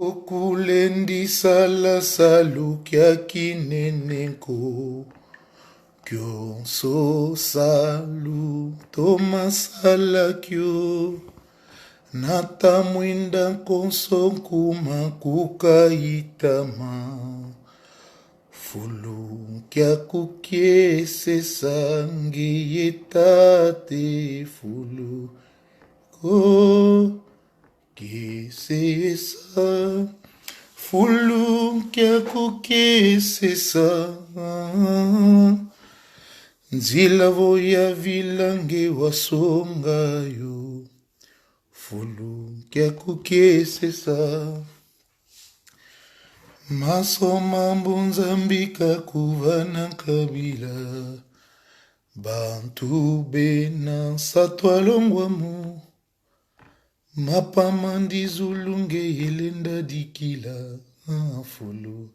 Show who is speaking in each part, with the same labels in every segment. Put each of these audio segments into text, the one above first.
Speaker 1: Okulendi sala salukia kineneko Kyonso salu toma sala kyo Nata mwinda konso kuma kukaitama Fulu kya kukie sesangi yetate fulu ko Kisesa fulu kya kukisesa Nzila voya vilange wasonga yo Fulu kya kukisesa Masoma mbunzambika kuvana kabila Bantu bena satwalongwamu Mapa zulunge yelenda dikila fulu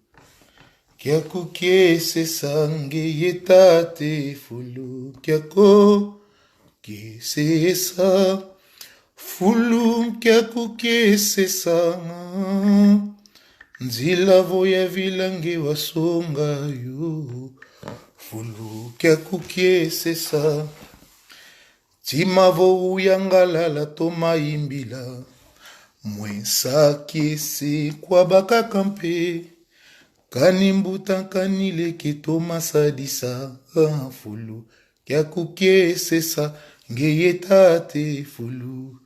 Speaker 1: Kyako kiese sange yetate fulu Kyako kiese sa Fulu kyako kiese sa Nzila voya vilange wasonga yo Fulu kyako kiese sa Timavo uyangalala toma imbila Mwensa kiese kwa baka kampe Kanimbuta kanile kitoma sadisa Fulu Kyaku kiese sa Ngeyetate fulu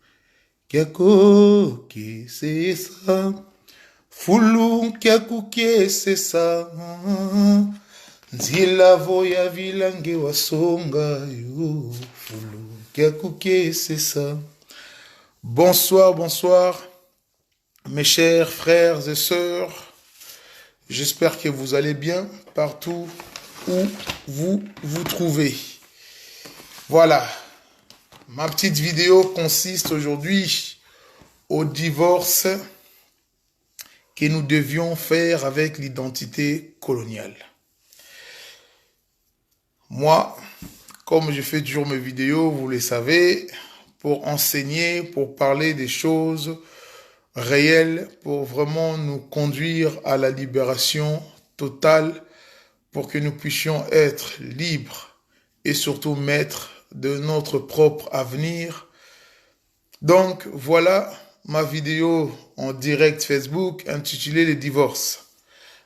Speaker 1: Kyako kiese sa Fulu kyaku kiese sa Nzila voya vilange wasonga yo Fulu c'est ça. Bonsoir, bonsoir, mes chers frères et sœurs. J'espère que vous allez bien partout où vous vous trouvez. Voilà, ma petite vidéo consiste aujourd'hui au divorce que nous devions faire avec l'identité coloniale. Moi, comme je fais toujours mes vidéos, vous le savez, pour enseigner, pour parler des choses réelles, pour vraiment nous conduire à la libération totale, pour que nous puissions être libres et surtout maîtres de notre propre avenir. Donc voilà ma vidéo en direct Facebook intitulée « Les divorces ».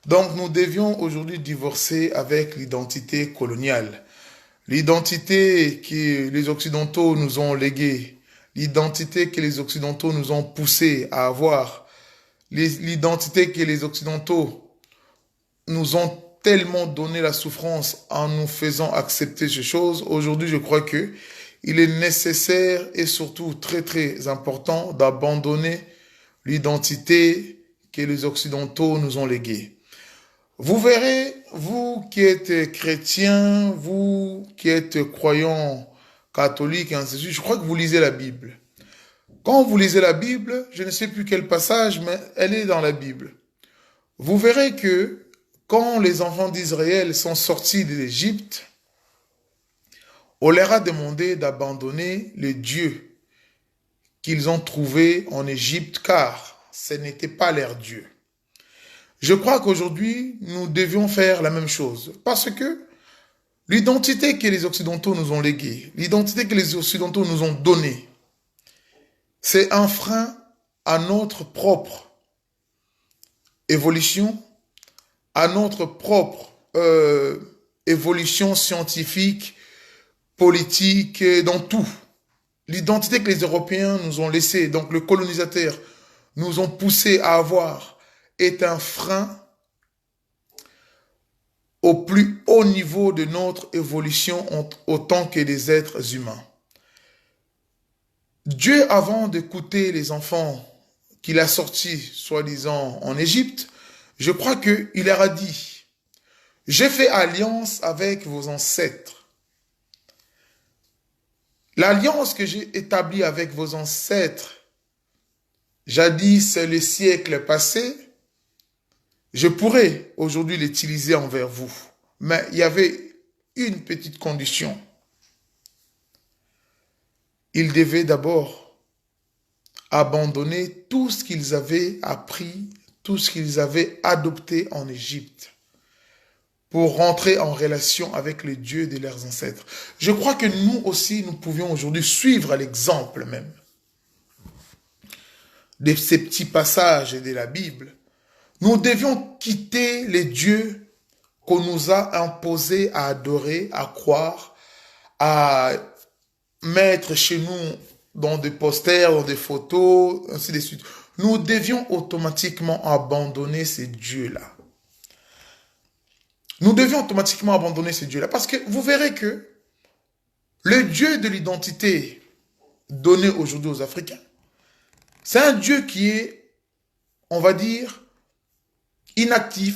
Speaker 1: Donc nous devions aujourd'hui divorcer avec l'identité coloniale. L'identité que les Occidentaux nous ont léguée, l'identité que les Occidentaux nous ont poussé à avoir, l'identité que les Occidentaux nous ont tellement donné la souffrance en nous faisant accepter ces choses. Aujourd'hui, je crois que il est nécessaire et surtout très très important d'abandonner l'identité que les Occidentaux nous ont léguée. Vous verrez, vous qui êtes chrétiens, vous qui êtes croyants catholiques, et ainsi de suite, je crois que vous lisez la Bible. Quand vous lisez la Bible, je ne sais plus quel passage, mais elle est dans la Bible. Vous verrez que quand les enfants d'Israël sont sortis de l'Égypte, on leur a demandé d'abandonner les dieux qu'ils ont trouvés en Égypte, car ce n'était pas leur Dieu. Je crois qu'aujourd'hui, nous devions faire la même chose. Parce que l'identité que les Occidentaux nous ont léguée, l'identité que les Occidentaux nous ont donnée, c'est un frein à notre propre évolution, à notre propre évolution scientifique, politique, dans tout. L'identité que les Européens nous ont laissée, donc le colonisateur, nous ont poussé à avoir, est un frein au plus haut niveau de notre évolution autant que des êtres humains. Dieu, avant d'écouter les enfants qu'il a sortis, soi-disant, en Égypte, je crois qu'il leur a dit, « J'ai fait alliance avec vos ancêtres. L'alliance que j'ai établie avec vos ancêtres, jadis le siècle passé, je pourrais aujourd'hui l'utiliser envers vous. Mais il y avait une petite condition. Ils devaient d'abord abandonner tout ce qu'ils avaient appris, tout ce qu'ils avaient adopté en Égypte pour rentrer en relation avec les dieux de leurs ancêtres. Je crois que nous aussi, nous pouvions aujourd'hui suivre l'exemple même de ces petits passages de la Bible. Nous devions quitter les dieux qu'on nous a imposés à adorer, à croire, à mettre chez nous dans des posters, dans des photos, ainsi de suite. Nous devions automatiquement abandonner ces dieux-là. Nous devions automatiquement abandonner ces dieux-là parce que vous verrez que le Dieu de l'identité donné aujourd'hui aux Africains, c'est un Dieu qui est, on va dire, inactif,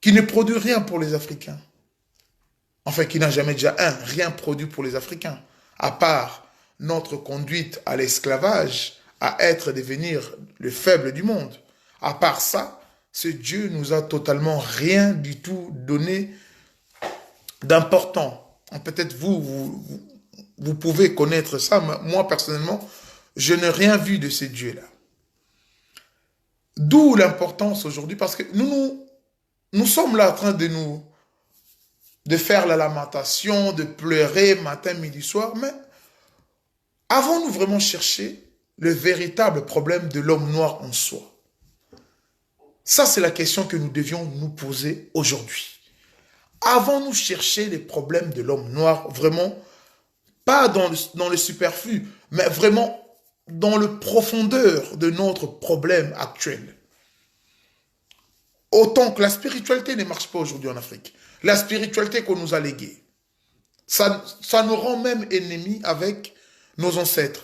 Speaker 1: qui ne produit rien pour les Africains. Enfin, qui n'a jamais déjà rien produit pour les Africains, à part notre conduite à l'esclavage, à devenir le faible du monde. À part ça, ce Dieu nous a totalement rien du tout donné d'important. Peut-être vous pouvez connaître ça, mais moi personnellement, je n'ai rien vu de ces dieux-là. D'où l'importance aujourd'hui, parce que nous sommes là en train de faire la lamentation, de pleurer matin, midi, soir, mais avons-nous vraiment cherché le véritable problème de l'homme noir en soi? Ça, c'est la question que nous devions nous poser aujourd'hui. Avons-nous cherché les problèmes de l'homme noir vraiment, pas dans le superflu, mais vraiment dans le profondeur de notre problème actuel? Autant que la spiritualité ne marche pas aujourd'hui en Afrique. La spiritualité qu'on nous a léguée. Ça nous rend même ennemis avec nos ancêtres.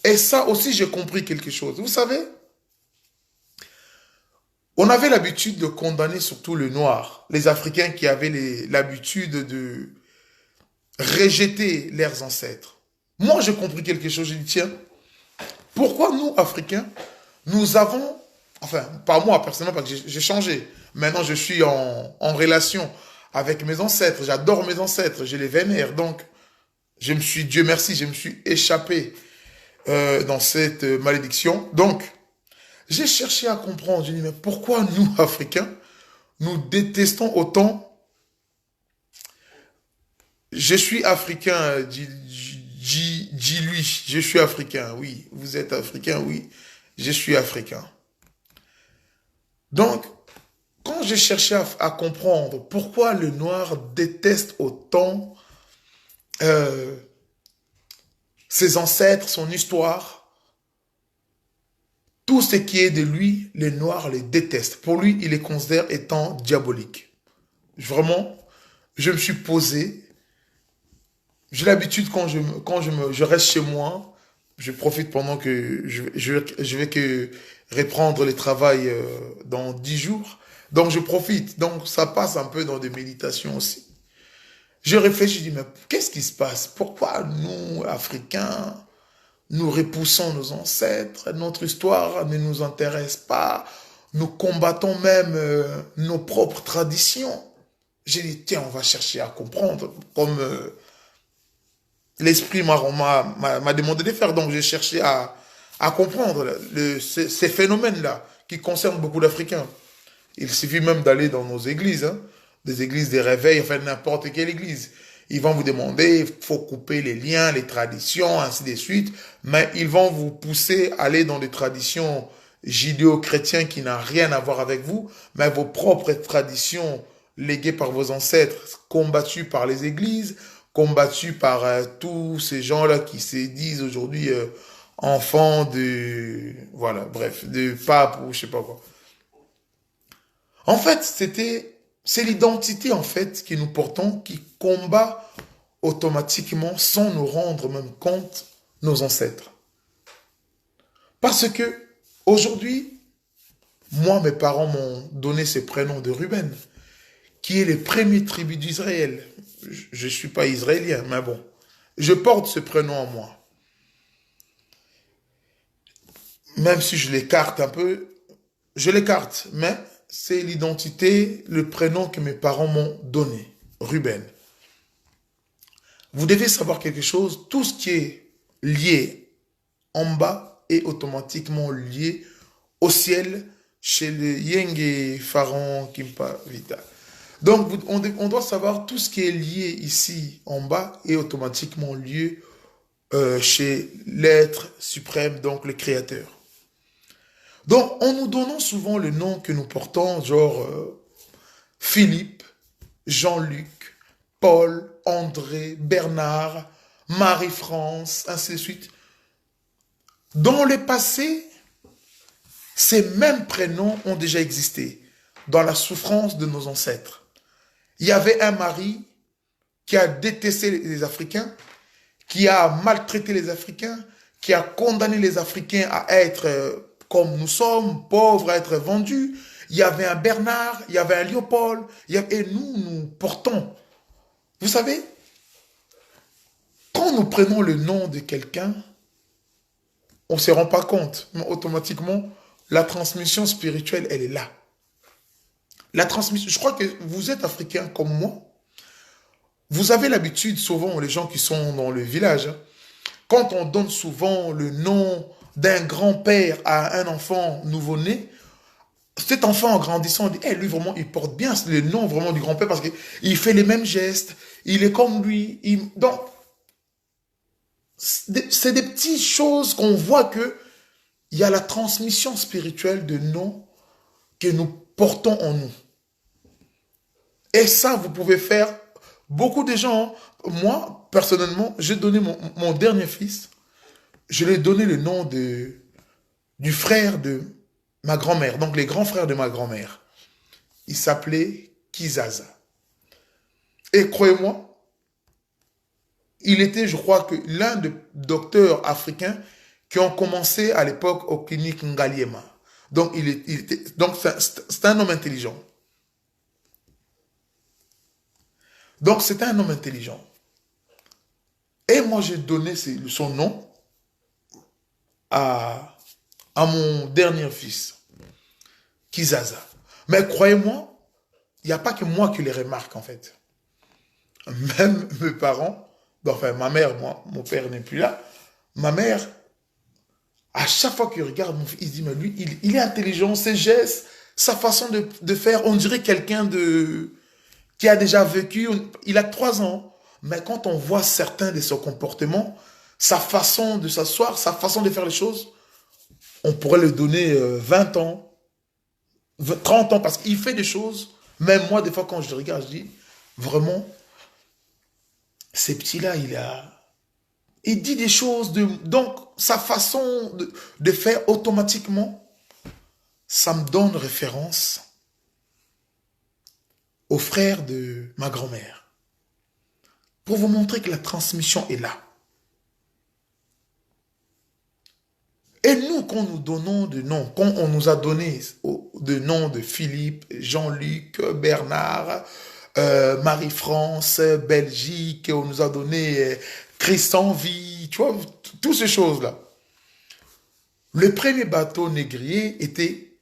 Speaker 1: Et ça aussi, j'ai compris quelque chose. Vous savez, on avait l'habitude de condamner surtout le noir, les Africains qui avaient l'habitude de rejeter leurs ancêtres. Moi, j'ai compris quelque chose. J'ai dit, tiens, pourquoi nous, Africains, nous avons, enfin, pas moi personnellement, parce que j'ai changé. Maintenant, je suis en relation avec mes ancêtres. J'adore mes ancêtres, je les vénère. Donc, Dieu merci, je me suis échappé dans cette malédiction. Donc, j'ai cherché à comprendre. J'ai dit, mais pourquoi nous, Africains, nous détestons autant? Je suis africain, dis-lui, je suis africain, oui. Vous êtes africain, oui. Je suis africain. Donc, quand j'ai cherché à comprendre pourquoi le noir déteste autant ses ancêtres, son histoire, tout ce qui est de lui, le noir les déteste. Pour lui, il les considère étant diaboliques. Vraiment, je me suis posé. J'ai l'habitude quand je reste chez moi, je profite pendant que je vais que reprendre le travail dans 10 jours. Donc je profite. Donc ça passe un peu dans des méditations aussi. Je réfléchis, je dis, mais qu'est-ce qui se passe? Pourquoi nous, Africains, nous repoussons nos ancêtres, notre histoire ne nous intéresse pas, nous combattons même nos propres traditions? J'ai dit, tiens, on va chercher à comprendre, comme l'esprit m'a demandé de faire. Donc j'ai cherché à comprendre ces phénomènes-là qui concernent beaucoup d'Africains. Il suffit même d'aller dans nos églises, hein, des églises des réveils, enfin n'importe quelle église. Ils vont vous demander, il faut couper les liens, les traditions, ainsi de suite, mais ils vont vous pousser à aller dans des traditions judéo-chrétiennes qui n'ont rien à voir avec vous, mais vos propres traditions léguées par vos ancêtres, combattues par les églises, combattues par tous ces gens-là qui se disent aujourd'hui enfants de, voilà, bref, de pape ou je sais pas quoi. En fait, c'est l'identité en fait que nous portons qui combat automatiquement, sans nous rendre même compte, nos ancêtres. Parce que aujourd'hui, moi, mes parents m'ont donné ce prénom de Ruben, qui est le premier tribu d'Israël. Je ne suis pas israélien, mais bon, je porte ce prénom en moi. Même si je l'écarte un peu, je l'écarte, mais c'est l'identité, le prénom que mes parents m'ont donné, Ruben. Vous devez savoir quelque chose, tout ce qui est lié en bas est automatiquement lié au ciel chez le Yenge Pharaon Kimpa Vita. Donc, on doit savoir tout ce qui est lié ici en bas est automatiquement lié chez l'être suprême, donc le créateur. Donc, en nous donnant souvent le nom que nous portons, genre Philippe, Jean-Luc, Paul, André, Bernard, Marie-France, ainsi de suite. Dans le passé, ces mêmes prénoms ont déjà existé dans la souffrance de nos ancêtres. Il y avait un mari qui a détesté les Africains, qui a maltraité les Africains, qui a condamné les Africains à être comme nous sommes, pauvres, à être vendus. Il y avait un Bernard, il y avait un Léopold, et nous portons. Vous savez, quand nous prenons le nom de quelqu'un, on ne se rend pas compte, mais automatiquement, la transmission spirituelle, elle est là. La transmission, je crois que vous êtes africain comme moi. Vous avez l'habitude, souvent, les gens qui sont dans le village, quand on donne souvent le nom d'un grand-père à un enfant nouveau-né, cet enfant en grandissant, on dit, lui vraiment, il porte bien le nom vraiment du grand-père parce qu'il fait les mêmes gestes, il est comme lui. Donc, c'est des petites choses qu'on voit que il y a la transmission spirituelle de noms que nous portons en nous. Et ça, vous pouvez faire. Beaucoup de gens, moi, personnellement, j'ai donné mon dernier fils, je lui ai donné le nom du frère de ma grand-mère, donc les grands frères de ma grand-mère. Il s'appelait Kizaza. Et croyez-moi, il était, je crois, que l'un des docteurs africains qui ont commencé à l'époque au clinique Ngaliema. Donc, donc c'est un homme intelligent. Donc, c'était un homme intelligent. Et moi, j'ai donné son nom à mon dernier fils, Kizaza. Mais croyez-moi, il n'y a pas que moi qui les remarque, en fait. Même mes parents, enfin, ma mère, moi, mon père n'est plus là, ma mère, à chaque fois qu'il regarde mon fils, il dit, mais lui, il est intelligent, ses gestes, sa façon de faire, on dirait quelqu'un qui a déjà vécu, il a 3 ans, mais quand on voit certains de son comportement, sa façon de s'asseoir, sa façon de faire les choses, on pourrait lui donner 20 ans, 30 ans, parce qu'il fait des choses, même moi, des fois, quand je le regarde, je dis, vraiment, ces petits-là, il dit des choses, donc sa façon de faire automatiquement, ça me donne référence au frère de ma grand-mère. Pour vous montrer que la transmission est là. Et nous, quand nous donnons des noms, quand on nous a donné des noms de Philippe, Jean-Luc, Bernard, Marie-France, Belgique, on nous a donné Christian Vie, tu vois, toutes ces choses-là. Le premier bateau négrier était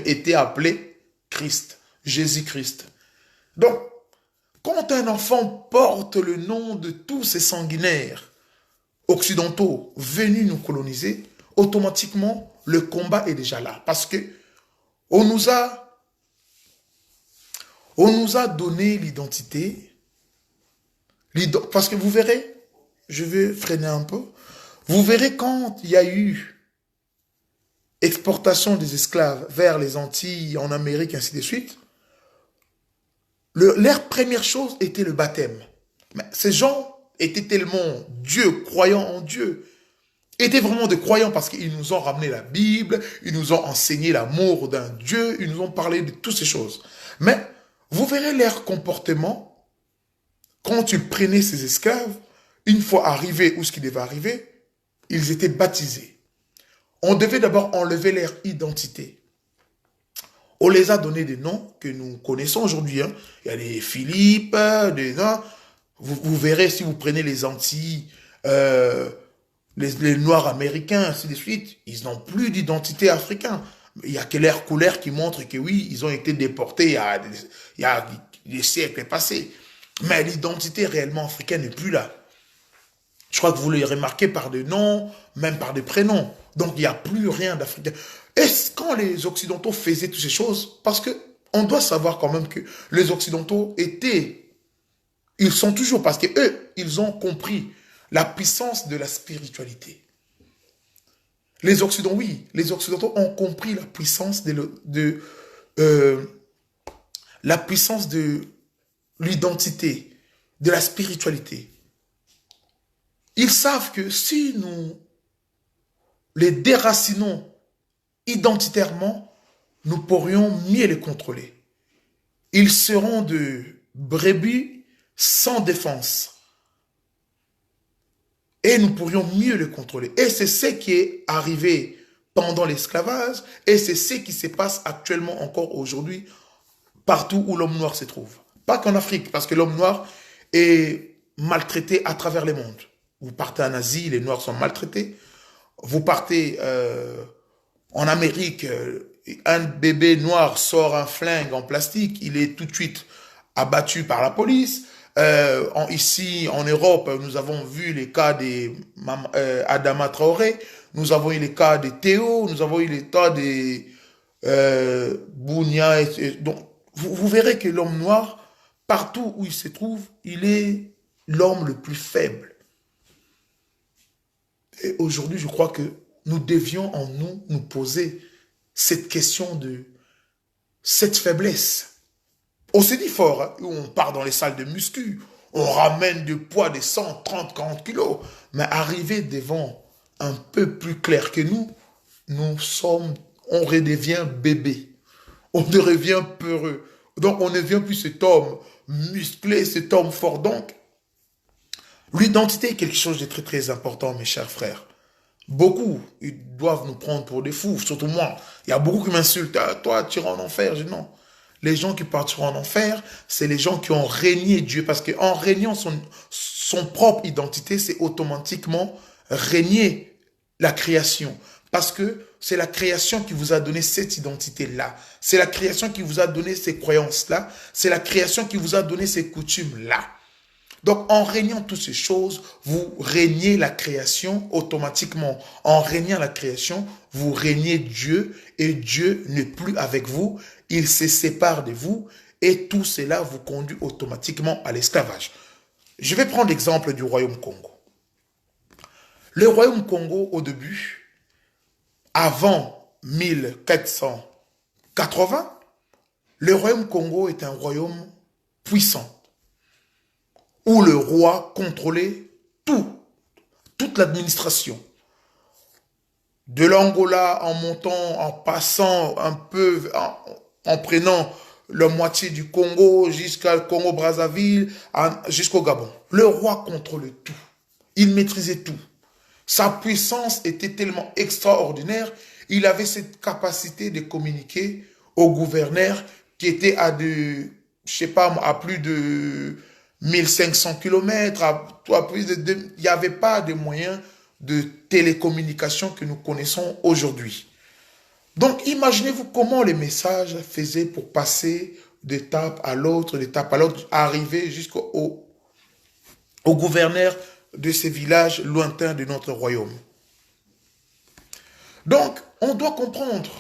Speaker 1: était appelé Christ, Jésus-Christ. Donc, quand un enfant porte le nom de tous ces sanguinaires occidentaux venus nous coloniser, automatiquement, le combat est déjà là. Parce que on nous a donné l'identité. Parce que vous verrez, je vais freiner un peu, vous verrez quand il y a eu exportation des esclaves vers les Antilles, en Amérique, ainsi de suite, leur première chose était le baptême. Mais ces gens étaient tellement Dieu, croyants en Dieu, étaient vraiment des croyants parce qu'ils nous ont ramené la Bible, ils nous ont enseigné l'amour d'un Dieu, ils nous ont parlé de toutes ces choses. Mais vous verrez leur comportement quand ils prenaient ces esclaves, une fois arrivés où ce qui devait arriver, ils étaient baptisés. On devait d'abord enlever leur identité. On les a donné des noms que nous connaissons aujourd'hui. Hein. Il y a des Philippe, des noms. Vous verrez si vous prenez les Antilles, les Noirs américains, ainsi de suite, ils n'ont plus d'identité africaine. Il n'y a que leur couleur qui montre que oui, ils ont été déportés il y a des siècles passés. Mais l'identité réellement africaine n'est plus là. Je crois que vous les remarquez par des noms, même par des prénoms. Donc, il n'y a plus rien d'Africain. Et quand les Occidentaux faisaient toutes ces choses, parce que on doit savoir quand même que les Occidentaux étaient, ils sont toujours, parce que eux, ils ont compris la puissance de la spiritualité. Les Occidentaux, oui, les Occidentaux ont compris la puissance la puissance de l'identité, de la spiritualité. Ils savent que si nous les déracinons identitairement, nous pourrions mieux les contrôler. Ils seront de brebis sans défense. Et nous pourrions mieux les contrôler. Et c'est ce qui est arrivé pendant l'esclavage, et c'est ce qui se passe actuellement encore aujourd'hui, partout où l'homme noir se trouve. Pas qu'en Afrique, parce que l'homme noir est maltraité à travers le monde. Vous partez en Asie, les Noirs sont maltraités. Vous partez en Amérique, un bébé noir sort un flingue en plastique, il est tout de suite abattu par la police. Ici, en Europe, nous avons vu les cas d'Adama Traoré, nous avons eu les cas de Théo, nous avons eu les cas de Bounia. Donc, vous verrez que l'homme noir, partout où il se trouve, il est l'homme le plus faible. Et aujourd'hui, je crois que nous devions en nous poser cette question de cette faiblesse. On s'est dit fort, hein, on part dans les salles de muscu, on ramène du poids de 130, 40 kilos, mais arrivé devant un peu plus clair que nous, on redevient bébé, on devient peureux. Donc on ne devient plus cet homme musclé, cet homme fort. Donc, l'identité est quelque chose de très très important, mes chers frères. Beaucoup, ils doivent nous prendre pour des fous, surtout moi. Il y a beaucoup qui m'insultent. Ah, toi, tu iras en enfer. Je dis non. Les gens qui partiront en enfer, c'est les gens qui ont régné Dieu. Parce qu'en régnant son propre identité, c'est automatiquement régner la création. Parce que c'est la création qui vous a donné cette identité-là. C'est la création qui vous a donné ces croyances-là. C'est la création qui vous a donné ces coutumes-là. Donc, en régnant toutes ces choses, vous régnez la création automatiquement. En régnant la création, vous régnez Dieu et Dieu n'est plus avec vous. Il se sépare de vous et tout cela vous conduit automatiquement à l'esclavage. Je vais prendre l'exemple du royaume Congo. Le royaume Congo, au début, avant 1480, le royaume Congo est un royaume puissant, où le roi contrôlait toute l'administration. De l'Angola, en montant, en passant un peu, en prenant la moitié du Congo jusqu'au Congo-Brazzaville, jusqu'au Gabon. Le roi contrôlait tout. Il maîtrisait tout. Sa puissance était tellement extraordinaire, il avait cette capacité de communiquer au gouverneur qui était à plus de 1500 km, il n'y avait pas de moyens de télécommunication que nous connaissons aujourd'hui. Donc, imaginez-vous comment les messages faisaient pour passer d'étape à l'autre, arriver jusqu'au gouverneur de ces villages lointains de notre royaume. Donc, on doit comprendre,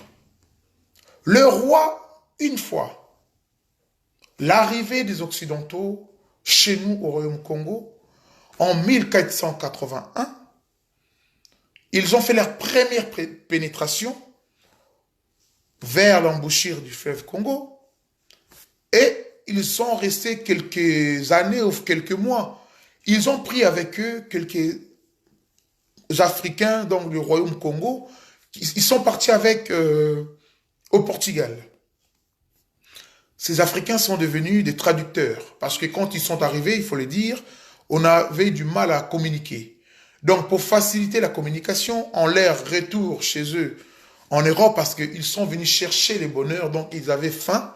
Speaker 1: le roi, une fois, l'arrivée des Occidentaux chez nous au royaume Congo, en 1481, ils ont fait leur première pénétration vers l'embouchure du fleuve Congo et ils sont restés quelques années ou quelques mois. Ils ont pris avec eux quelques Africains donc du royaume Congo. Ils sont partis avec au Portugal. Ces Africains sont devenus des traducteurs parce que quand ils sont arrivés, il faut le dire, on avait du mal à communiquer. Donc, pour faciliter la communication, en leur retour chez eux en Europe, parce qu'ils sont venus chercher le bonheur, donc ils avaient faim,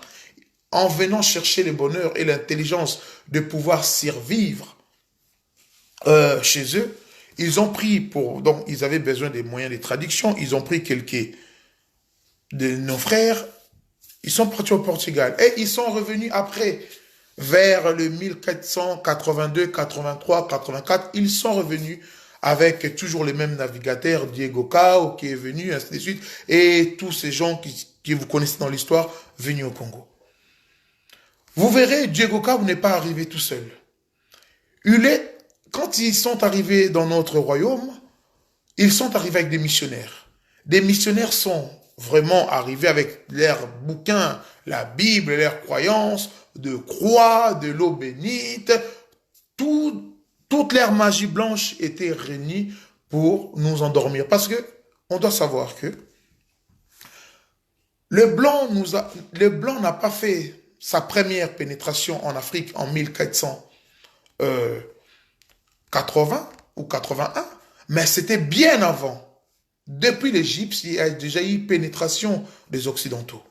Speaker 1: en venant chercher le bonheur et l'intelligence de pouvoir survivre chez eux, ils ont pris donc ils avaient besoin des moyens de traduction, ils ont pris quelques de nos frères, ils sont partis au Portugal et ils sont revenus après vers le 1482, 83, 84, ils sont revenus avec toujours les mêmes navigateurs, Diego Cao qui est venu, ainsi de suite, et tous ces gens qui vous connaissez dans l'histoire venus au Congo. Vous verrez, Diego Cao n'est pas arrivé tout seul. Quand ils sont arrivés dans notre royaume, ils sont arrivés avec des missionnaires. Des missionnaires sont vraiment arrivés avec leurs bouquins, la Bible, leurs croyances, de croix, de l'eau bénite. Toute leur magie blanche était réunie pour nous endormir. Parce que on doit savoir que le blanc n'a pas fait sa première pénétration en Afrique en 1480 ou 81, mais c'était bien avant. Depuis l'Égypte, il y a déjà eu pénétration des Occidentaux.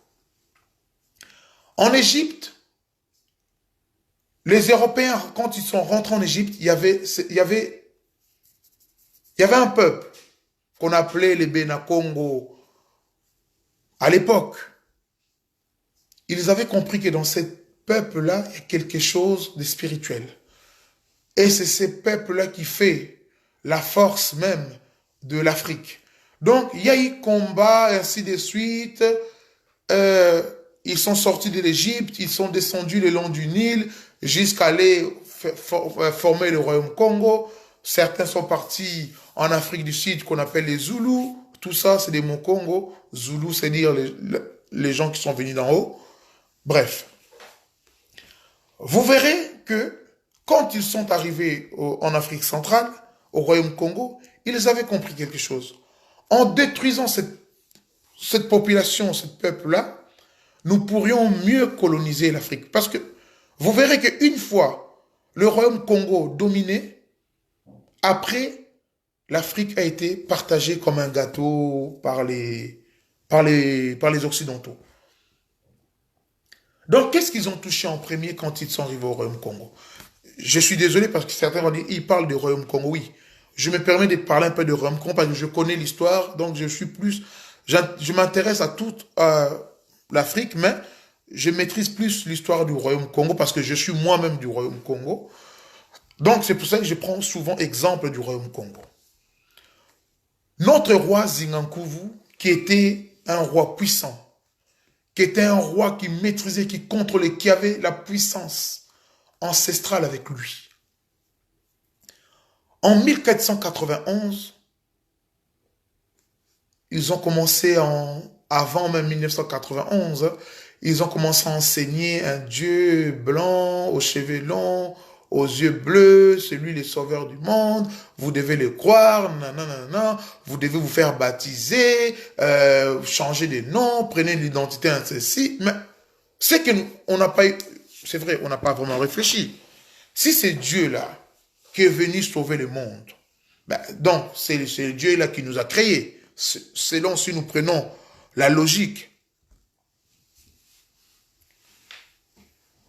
Speaker 1: En Égypte, les Européens, quand ils sont rentrés en Égypte, il y avait un peuple qu'on appelait les Bena-Congo à l'époque. Ils avaient compris que dans ce peuple-là, il y a quelque chose de spirituel. Et c'est ce peuple-là qui fait la force même de l'Afrique. Donc, il y a eu combat, et ainsi de suite. Ils sont sortis de l'Égypte, ils sont descendus le long du Nil jusqu'à aller former le royaume Congo. Certains sont partis en Afrique du Sud qu'on appelle les Zoulous. Tout ça, c'est des mots Congo. Zoulou, c'est dire les gens qui sont venus d'en haut. Bref. Vous verrez que quand ils sont arrivés en Afrique centrale, au royaume Congo, ils avaient compris quelque chose. En détruisant cette population, ce peuple-là, nous pourrions mieux coloniser l'Afrique. Parce que vous verrez qu'une fois le royaume Congo dominé, après, l'Afrique a été partagée comme un gâteau par les Occidentaux. Donc, qu'est-ce qu'ils ont touché en premier quand ils sont arrivés au royaume Congo? Je suis désolé parce que certains vont dire, ils parlent du royaume Congo, oui. Je me permets de parler un peu du royaume Congo parce que je connais l'histoire, donc je m'intéresse à toute l'Afrique, mais je maîtrise plus l'histoire du royaume Congo parce que je suis moi-même du royaume Congo. Donc, c'est pour ça que je prends souvent exemple du royaume Congo. Notre roi Zingankuvu, qui était un roi puissant, qui était un roi qui maîtrisait, qui contrôlait, qui avait la puissance ancestrale avec lui. En 1491, ils ont commencé avant même 1991, ils ont commencé à enseigner un Dieu blanc, aux cheveux longs, aux yeux bleus, c'est lui le sauveur du monde, vous devez le croire, nanana, vous devez vous faire baptiser, changer de nom, prenez l'identité ainsi, mais c'est que on n'a pas, c'est vrai, on n'a pas vraiment réfléchi. Si c'est Dieu-là qui est venu sauver le monde, ben, donc c'est Dieu-là qui nous a créés, selon si nous prenons la logique.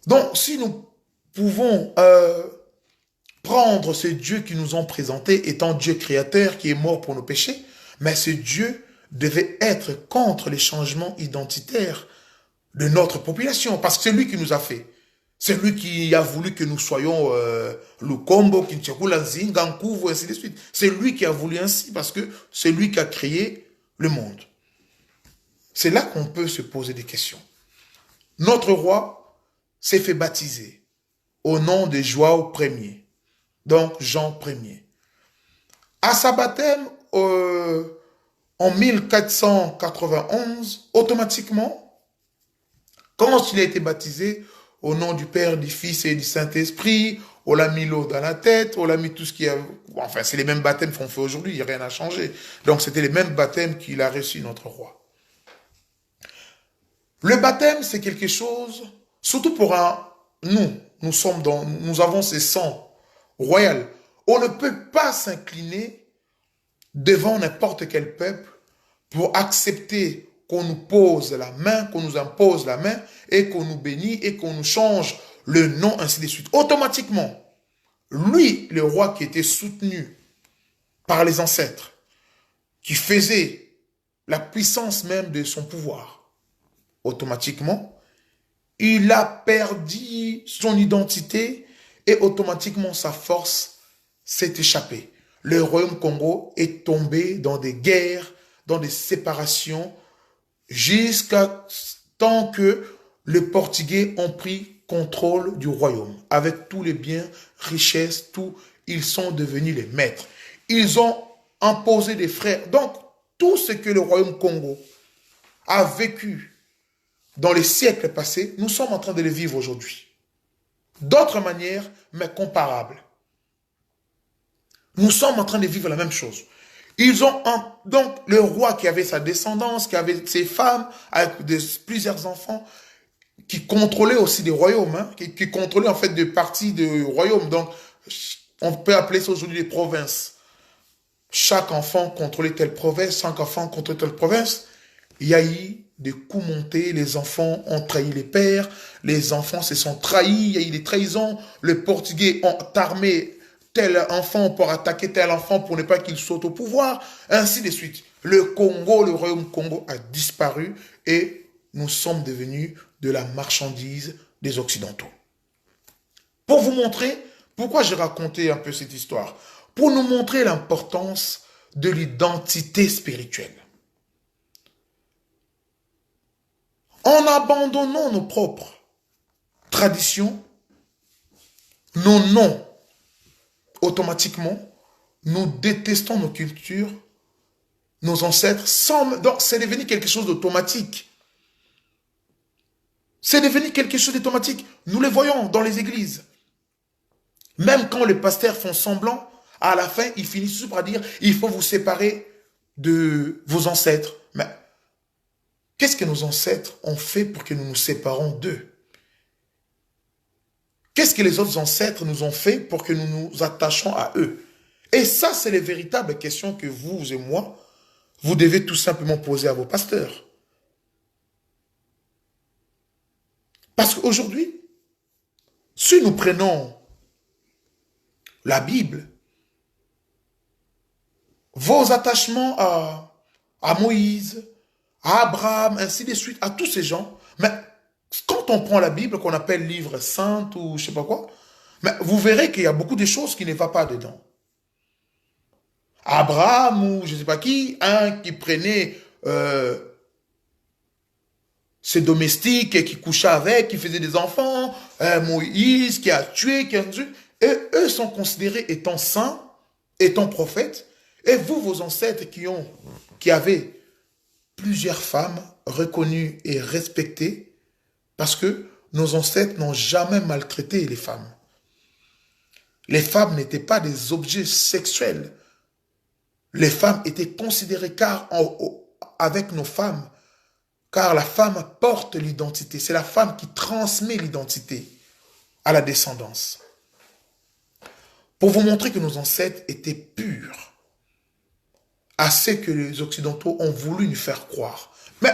Speaker 1: Donc, si nous pouvons prendre ce Dieu qui nous ont présenté étant Dieu créateur qui est mort pour nos péchés, mais ce Dieu devait être contre les changements identitaires de notre population, parce que c'est lui qui nous a fait. C'est lui qui a voulu que nous soyons Lukombo, Kinshakula, Nzinga, Nkuvu, ainsi de suite. C'est lui qui a voulu ainsi, parce que c'est lui qui a créé le monde. C'est là qu'on peut se poser des questions. Notre roi s'est fait baptiser au nom de Joao Ier, donc Jean Ier. À sa baptême, en 1491, automatiquement, quand il a été baptisé au nom du Père, du Fils et du Saint-Esprit, on l'a mis l'eau dans la tête, on l'a mis tout ce qui a... Enfin, c'est les mêmes baptêmes qu'on fait aujourd'hui, il n'y a rien à changer. Donc, c'était les mêmes baptêmes qu'il a reçus, notre roi. Le baptême, c'est quelque chose, surtout pour nous avons ce sang royal. On ne peut pas s'incliner devant n'importe quel peuple pour accepter qu'on nous pose la main, qu'on nous impose la main et qu'on nous bénit et qu'on nous change le nom, ainsi de suite. Automatiquement, lui, le roi qui était soutenu par les ancêtres, qui faisait la puissance même de son pouvoir, automatiquement, il a perdu son identité et automatiquement sa force s'est échappée. Le royaume Congo est tombé dans des guerres, dans des séparations, jusqu'à tant que les Portugais ont pris contrôle du royaume. Avec tous les biens, richesses, tout, ils sont devenus les maîtres. Ils ont imposé des frères. Donc, tout ce que le royaume Congo a vécu dans les siècles passés, nous sommes en train de le vivre aujourd'hui. D'autres manières, mais comparables. Nous sommes en train de vivre la même chose. Ils ont donc le roi qui avait sa descendance, qui avait ses femmes, avec plusieurs enfants, qui contrôlait aussi des royaumes, hein, qui contrôlait en fait des parties de royaumes. Donc, on peut appeler ça aujourd'hui des provinces. Chaque enfant contrôlait telle province, chaque enfant contrôlait telle province. Il y a eu des coups montés, les enfants ont trahi les pères, les enfants se sont trahis, il y a eu des trahisons, les Portugais ont armé tel enfant pour attaquer tel enfant pour ne pas qu'il saute au pouvoir, ainsi de suite. Le Congo, le royaume Congo a disparu et nous sommes devenus de la marchandise des Occidentaux. Pour vous montrer pourquoi j'ai raconté un peu cette histoire, pour nous montrer l'importance de l'identité spirituelle. En abandonnant nos propres traditions, nos noms, automatiquement, nous détestons nos cultures, nos ancêtres, donc c'est devenu quelque chose d'automatique. C'est devenu quelque chose d'automatique. Nous les voyons dans les églises. Même quand les pasteurs font semblant, à la fin, ils finissent toujours par dire, il faut vous séparer de vos ancêtres. Mais qu'est-ce que nos ancêtres ont fait pour que nous nous séparons d'eux? Qu'est-ce que les autres ancêtres nous ont fait pour que nous nous attachons à eux? Et ça, c'est les véritables questions que vous et moi, vous devez tout simplement poser à vos pasteurs. Parce qu'aujourd'hui, si nous prenons la Bible, vos attachements à Moïse, à Abraham, ainsi de suite, à tous ces gens, mais quand on prend la Bible, qu'on appelle livre saint ou je ne sais pas quoi, mais vous verrez qu'il y a beaucoup de choses qui ne vont pas dedans. Abraham ou je ne sais pas qui, un qui prenait ses domestiques et qui couchait avec, qui faisait des enfants, Moïse qui a tué, et eux sont considérés étant saints, étant prophètes, et vous, vos ancêtres qui avaient plusieurs femmes reconnues et respectées, parce que nos ancêtres n'ont jamais maltraité les femmes. Les femmes n'étaient pas des objets sexuels. Les femmes étaient considérées avec nos femmes, car la femme porte l'identité. C'est la femme qui transmet l'identité à la descendance. Pour vous montrer que nos ancêtres étaient purs, à ce que les Occidentaux ont voulu nous faire croire. Mais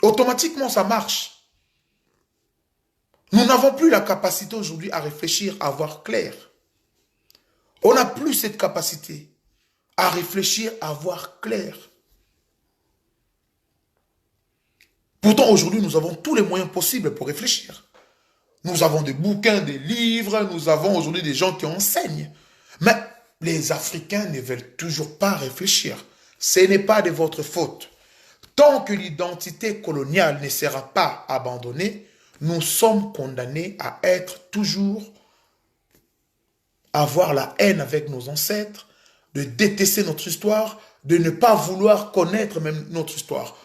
Speaker 1: automatiquement, ça marche. Nous n'avons plus la capacité aujourd'hui à réfléchir, à voir clair. On n'a plus cette capacité à réfléchir, à voir clair. Pourtant, aujourd'hui, nous avons tous les moyens possibles pour réfléchir. Nous avons des bouquins, des livres, nous avons aujourd'hui des gens qui enseignent. Mais les Africains ne veulent toujours pas réfléchir. Ce n'est pas de votre faute. Tant que l'identité coloniale ne sera pas abandonnée, nous sommes condamnés à être toujours, à avoir la haine avec nos ancêtres, de détester notre histoire, de ne pas vouloir connaître même notre histoire.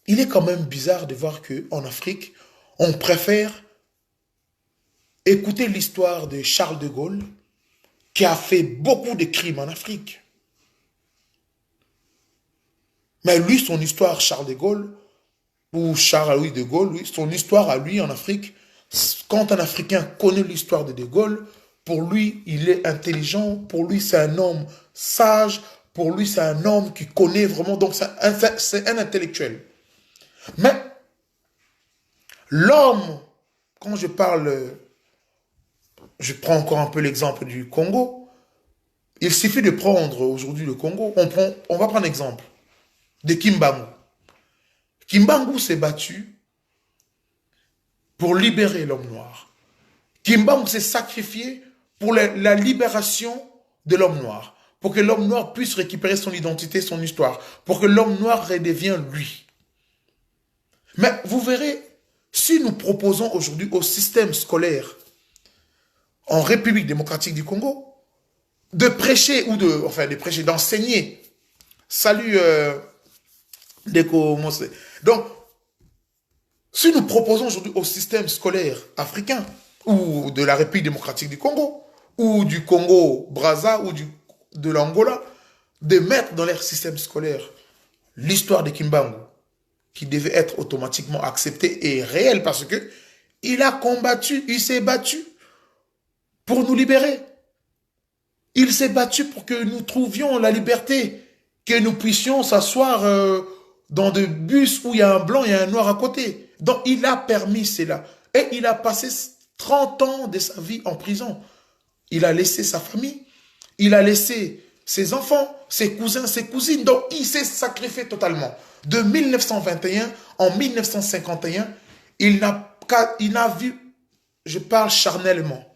Speaker 1: Il est quand même bizarre de voir qu'en Afrique, on préfère écouter l'histoire de Charles de Gaulle, qui a fait beaucoup de crimes en Afrique. Mais lui, son histoire, Charles de Gaulle, ou Charles-Louis de Gaulle, lui, son histoire à lui en Afrique, quand un Africain connaît l'histoire de Gaulle, pour lui, il est intelligent, pour lui, c'est un homme sage, pour lui, c'est un homme qui connaît vraiment, donc c'est un intellectuel. Mais l'homme, quand je parle, je prends encore un peu l'exemple du Congo, il suffit de prendre aujourd'hui le Congo, on va prendre l'exemple de Kimbangu. Kimbangu s'est battu pour libérer l'homme noir. Kimbangu s'est sacrifié pour la libération de l'homme noir, pour que l'homme noir puisse récupérer son identité, son histoire, pour que l'homme noir redevienne lui. Mais vous verrez, si nous proposons aujourd'hui au système scolaire en République démocratique du Congo de prêcher ou d'enseigner. Salut Deko Mose. Donc, si nous proposons aujourd'hui au système scolaire africain ou de la République démocratique du Congo ou du Congo-Brazza ou de l'Angola de mettre dans leur système scolaire l'histoire de Kimbangu, qui devait être automatiquement acceptée et réelle parce que il a combattu, il s'est battu pour nous libérer. Il s'est battu pour que nous trouvions la liberté, que nous puissions s'asseoir dans des bus où il y a un blanc et un noir à côté. Donc il a permis cela. Et il a passé 30 ans de sa vie en prison. Il a laissé sa famille, il a laissé ses enfants, ses cousins, ses cousines. Donc il s'est sacrifié totalement. De 1921 en 1951, il n'a vu, je parle charnellement,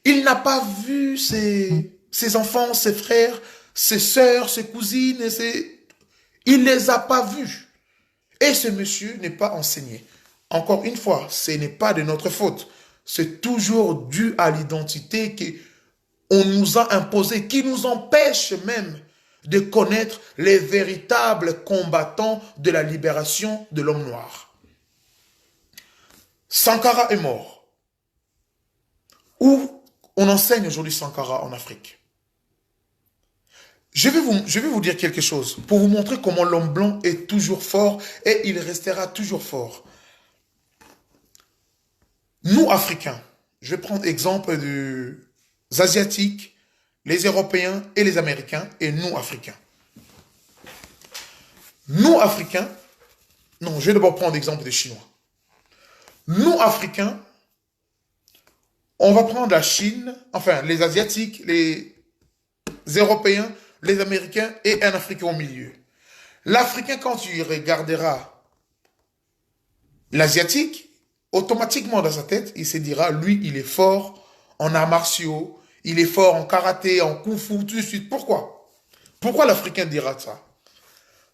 Speaker 1: il n'a pas vu ses enfants, ses frères, ses sœurs, ses cousines, il ne les a pas vus. Et ce monsieur n'est pas enseigné. Encore une fois, ce n'est pas de notre faute. C'est toujours dû à l'identité qu'on nous a imposée, qui nous empêche même de connaître les véritables combattants de la libération de l'homme noir. Sankara est mort. Où on enseigne aujourd'hui Sankara en Afrique. Je vais vous dire quelque chose pour vous montrer comment l'homme blanc est toujours fort et il restera toujours fort. Nous, Africains, je vais prendre exemple des Asiatiques, les Européens et les Américains, et nous, Africains. Nous, Africains, non, je vais d'abord prendre l'exemple des Chinois. Nous, Africains, on va prendre la Chine, enfin, les Asiatiques, les Européens, les Américains et un Africain au milieu. L'Africain, quand tu regarderas l'Asiatique, automatiquement dans sa tête, il se dira, lui, il est fort en arts martiaux, il est fort en karaté, en kung-fu, tout de suite. Pourquoi? Pourquoi l'Africain dira ça?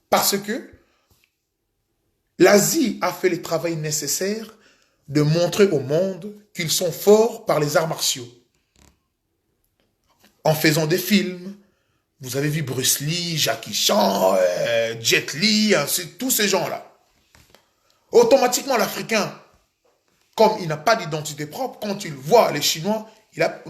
Speaker 1: Parce que l'Asie a fait le travail nécessaire de montrer au monde qu'ils sont forts par les arts martiaux. En faisant des films, vous avez vu Bruce Lee, Jackie Chan, Jet Li, tous ces gens-là. Automatiquement, l'Africain, comme il n'a pas d'identité propre, quand il voit les Chinois,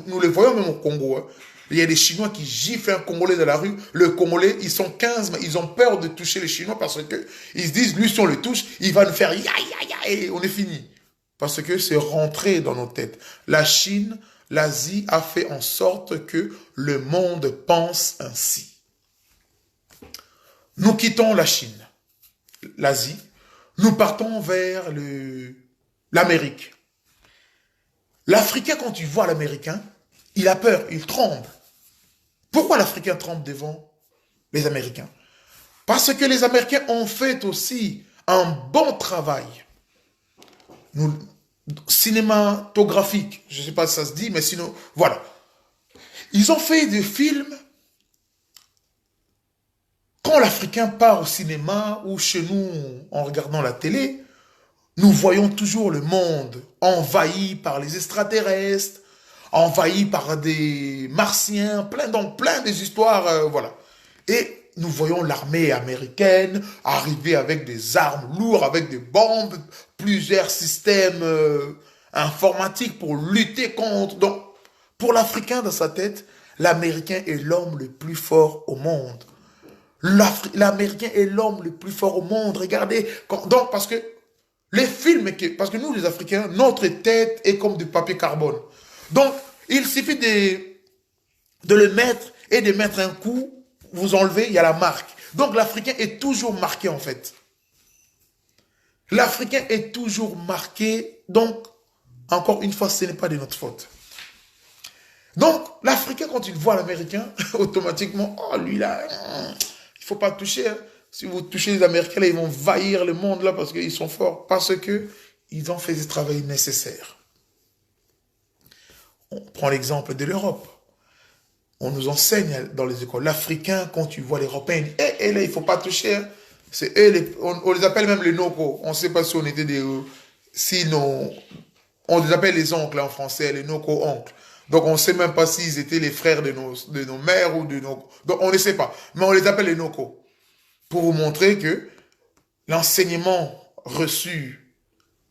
Speaker 1: nous les voyons même au Congo. Hein. Il y a des Chinois qui giflent un Congolais dans la rue. Le Congolais, ils sont 15, mais ils ont peur de toucher les Chinois parce que ils se disent, lui, si on le touche, il va nous faire ya, ya, ya, et on est fini. Parce que c'est rentré dans nos têtes. La Chine, l'Asie a fait en sorte que le monde pense ainsi. Nous quittons la Chine, l'Asie, nous partons vers l'Amérique. L'Africain, quand il voit l'Américain, il a peur, il tremble. Pourquoi l'Africain tremble devant les Américains? Parce que les Américains ont fait aussi un bon travail. Cinématographique, je ne sais pas si ça se dit, mais sinon, voilà. Ils ont fait des films. Quand l'Africain part au cinéma ou chez nous, en regardant la télé, nous voyons toujours le monde envahi par les extraterrestres, envahi par des martiens, plein des histoires, voilà. Et nous voyons l'armée américaine arriver avec des armes lourdes, avec des bombes, plusieurs systèmes informatiques pour lutter contre. Donc, pour l'Africain dans sa tête, l'Américain est l'homme le plus fort au monde. L'Américain est l'homme le plus fort au monde. Regardez, donc parce que les films, parce que nous les Africains, notre tête est comme du papier carbone. Donc, il suffit de le mettre et de mettre un coup, vous enlevez, il y a la marque. Donc, l'Africain est toujours marqué en fait. L'Africain est toujours marqué, donc, encore une fois, ce n'est pas de notre faute. Donc, l'Africain, quand il voit l'Américain, automatiquement, oh, lui là, il ne faut pas toucher. Hein. Si vous touchez les Américains, là, ils vont envahir le monde là parce qu'ils sont forts. Parce que ils ont fait ce travail nécessaire. On prend l'exemple de l'Europe. On nous enseigne dans les écoles. L'Africain, quand tu vois l'Européen, là, il ne faut pas toucher. Hein. C'est eux, on les appelle même les nocos. On ne sait pas si on était des... Sinon, on les appelle les oncles en français, les nocos-oncles. Donc, on ne sait même pas s'ils étaient les frères de nos mères ou de nos... Donc, on ne sait pas. Mais on les appelle les nocos. Pour vous montrer que l'enseignement reçu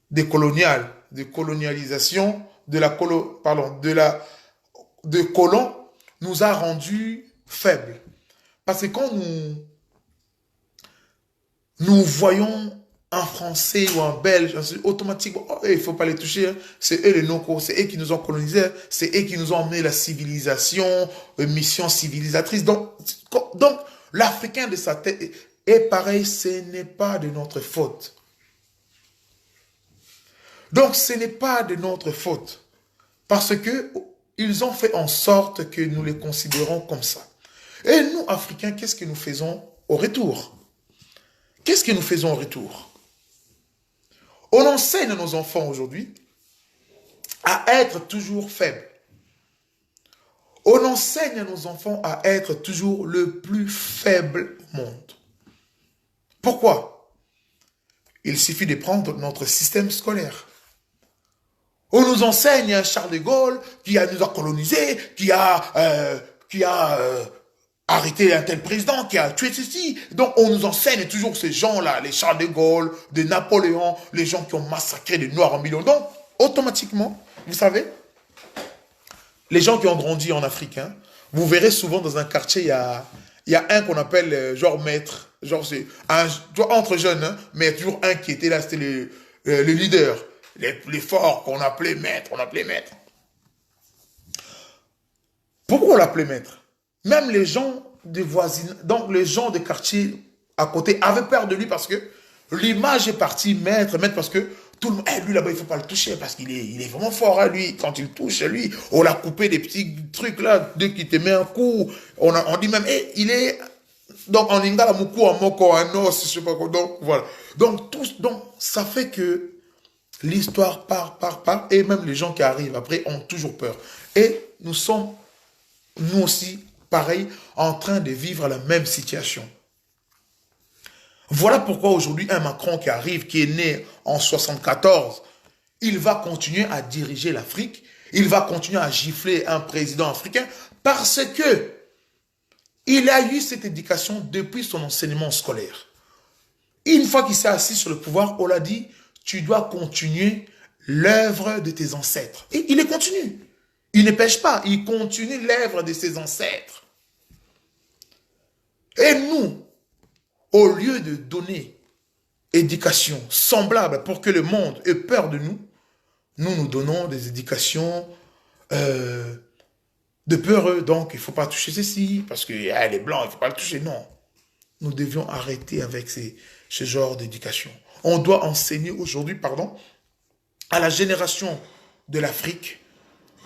Speaker 1: des coloniales, de colonialisation, de colons, nous a rendus faibles. Parce que quand nous voyons un Français ou un Belge, automatiquement, oh, il ne faut pas les toucher, hein. C'est eux les locaux, c'est eux qui nous ont colonisés, c'est eux qui nous ont emmené la civilisation, mission civilisatrice. Donc l'Africain de sa tête est pareil, ce n'est pas de notre faute. Donc ce n'est pas de notre faute. Parce que ils ont fait en sorte que nous les considérons comme ça. Et nous, Africains, qu'est-ce que nous faisons au retour? Qu'est-ce que nous faisons au retour? On enseigne à nos enfants aujourd'hui à être toujours faibles. On enseigne à nos enfants à être toujours le plus faible au monde. Pourquoi? Il suffit de prendre notre système scolaire. On nous enseigne un Charles de Gaulle qui nous a colonisés, qui a arrêté un tel président, qui a tué ceci. Donc on nous enseigne toujours ces gens-là, les Charles de Gaulle, de Napoléon, les gens qui ont massacré les Noirs en millions. Donc automatiquement, vous savez, les gens qui ont grandi en Afrique, hein, vous verrez souvent dans un quartier, il y a un qu'on appelle genre maître, genre c'est entre jeunes, hein, mais il y a toujours un qui était là, c'était le leader. Les forts qu'on appelait maître, Pourquoi on l'appelait maître? Même les gens des voisins, donc les gens des quartiers à côté avaient peur de lui parce que l'image est partie maître, parce que tout le monde, lui là-bas, il ne faut pas le toucher parce qu'il est vraiment fort, hein, lui. Quand il touche, lui, on l'a coupé des petits trucs là, dès qu'il te met un coup, on dit même, il est... Donc, en ingala, moukou, en moko, en os, je sais pas quoi. Donc, voilà. Donc, ça fait que l'histoire part, et même les gens qui arrivent après ont toujours peur. Et nous sommes, nous aussi, pareil, en train de vivre la même situation. Voilà pourquoi aujourd'hui, un Macron qui arrive, qui est né en 74, il va continuer à diriger l'Afrique, il va continuer à gifler un président africain, parce que il a eu cette éducation depuis son enseignement scolaire. Une fois qu'il s'est assis sur le pouvoir, on l'a dit, tu dois continuer l'œuvre de tes ancêtres. Et il les continue. Il ne pêche pas, il continue l'œuvre de ses ancêtres. Et nous, au lieu de donner éducation semblable pour que le monde ait peur de nous, nous donnons des éducations de peureux. Donc, il ne faut pas toucher ceci, parce que les blancs, il ne faut pas le toucher. Non. Nous devions arrêter avec ce genre d'éducation. On doit enseigner aujourd'hui, à la génération de l'Afrique,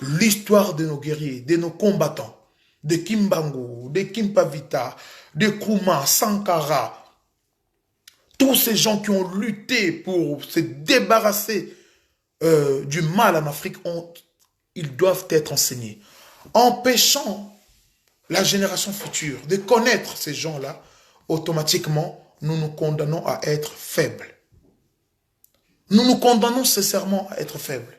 Speaker 1: l'histoire de nos guerriers, de nos combattants, de Kimbangu, de Kimpavita, de Nkrumah, Sankara, tous ces gens qui ont lutté pour se débarrasser du mal en Afrique, ils doivent être enseignés. Empêchant la génération future de connaître ces gens-là, automatiquement, nous nous condamnons à être faibles. Nous nous condamnons sincèrement à être faibles.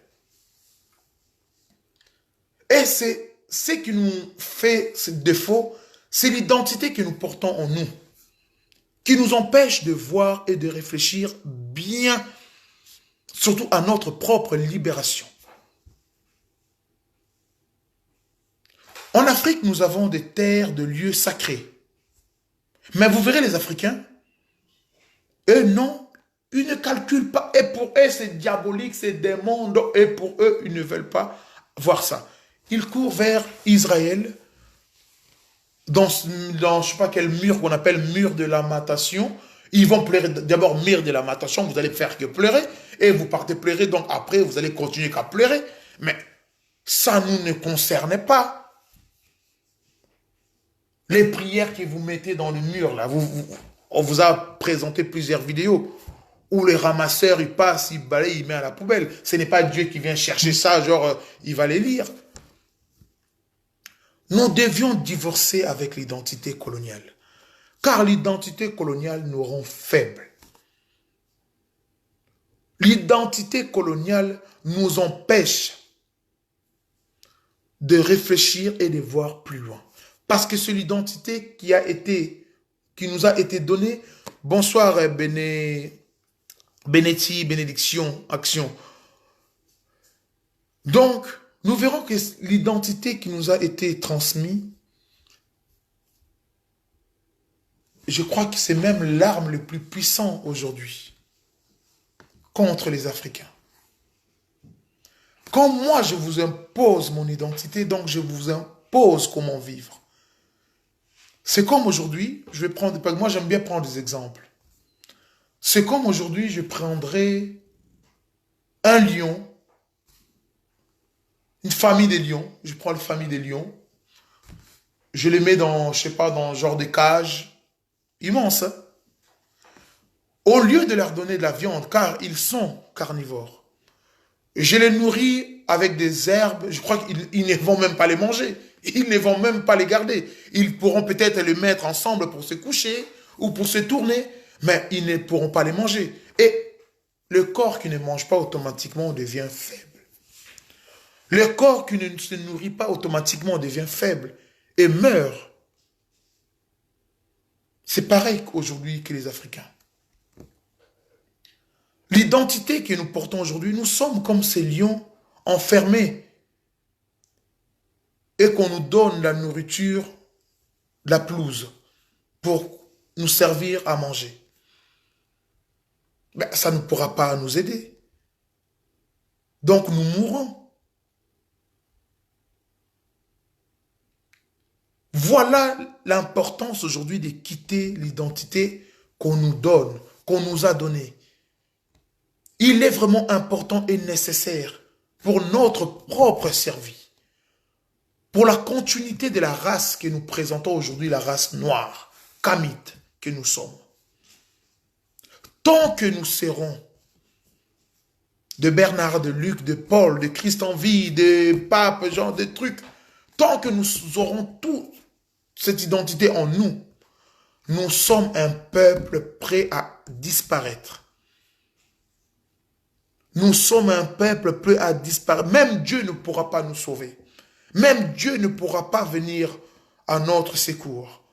Speaker 1: Et c'est ce qui nous fait ce défaut, c'est l'identité que nous portons en nous, qui nous empêche de voir et de réfléchir bien, surtout à notre propre libération. En Afrique, nous avons des terres, de lieux sacrés. Mais vous verrez les Africains, eux non, ils ne calculent pas. Et pour eux, c'est diabolique, c'est démon. Et pour eux, ils ne veulent pas voir ça. Ils courent vers Israël, dans je ne sais pas quel mur qu'on appelle mur de lamentation. Ils vont pleurer, d'abord mur de lamentation, vous allez faire que pleurer, et vous partez pleurer, donc après vous allez continuer qu'à pleurer. Mais ça nous ne concerne pas. Les prières que vous mettez dans le mur, là, On vous a présenté plusieurs vidéos où les ramasseurs, ils passent, ils balayent, ils mettent à la poubelle. Ce n'est pas Dieu qui vient chercher ça, genre, il va les lire. Nous devions divorcer avec l'identité coloniale. Car l'identité coloniale nous rend faibles. L'identité coloniale nous empêche de réfléchir et de voir plus loin. Parce que c'est l'identité qui nous a été donnée. Bonsoir, bénédiction, action. Donc, nous verrons que l'identité qui nous a été transmise, je crois que c'est même l'arme le plus puissant aujourd'hui contre les Africains. Quand moi, je vous impose mon identité, donc je vous impose comment vivre. C'est comme aujourd'hui, je vais prendre, moi j'aime bien prendre des exemples. C'est comme aujourd'hui, je prendrais un lion, une famille de lions, je prends une famille de lions, je les mets dans, je sais pas, dans un genre de cage immense. Hein? Au lieu de leur donner de la viande, car ils sont carnivores, je les nourris avec des herbes, je crois qu'ils ne vont même pas les manger, ils ne vont même pas les garder. Ils pourront peut-être les mettre ensemble pour se coucher ou pour se tourner, mais ils ne pourront pas les manger. Et le corps qui ne mange pas automatiquement devient faible. Le corps qui ne se nourrit pas automatiquement devient faible et meurt. C'est pareil qu'aujourd'hui que les Africains. L'identité que nous portons aujourd'hui, nous sommes comme ces lions enfermés et qu'on nous donne la nourriture, la pelouse pour nous servir à manger. Mais ça ne pourra pas nous aider. Donc nous mourrons. Voilà l'importance aujourd'hui de quitter l'identité qu'on nous donne, qu'on nous a donnée. Il est vraiment important et nécessaire pour notre propre survie, pour la continuité de la race que nous présentons aujourd'hui, la race noire, kamite que nous sommes. Tant que nous serons de Bernard, de Luc, de Paul, de Christ en vie, de Pape, genre de trucs, tant que nous aurons toute cette identité en nous, nous sommes un peuple prêt à disparaître. Nous sommes un peuple prêt à disparaître. Même Dieu ne pourra pas nous sauver. Même Dieu ne pourra pas venir à notre secours.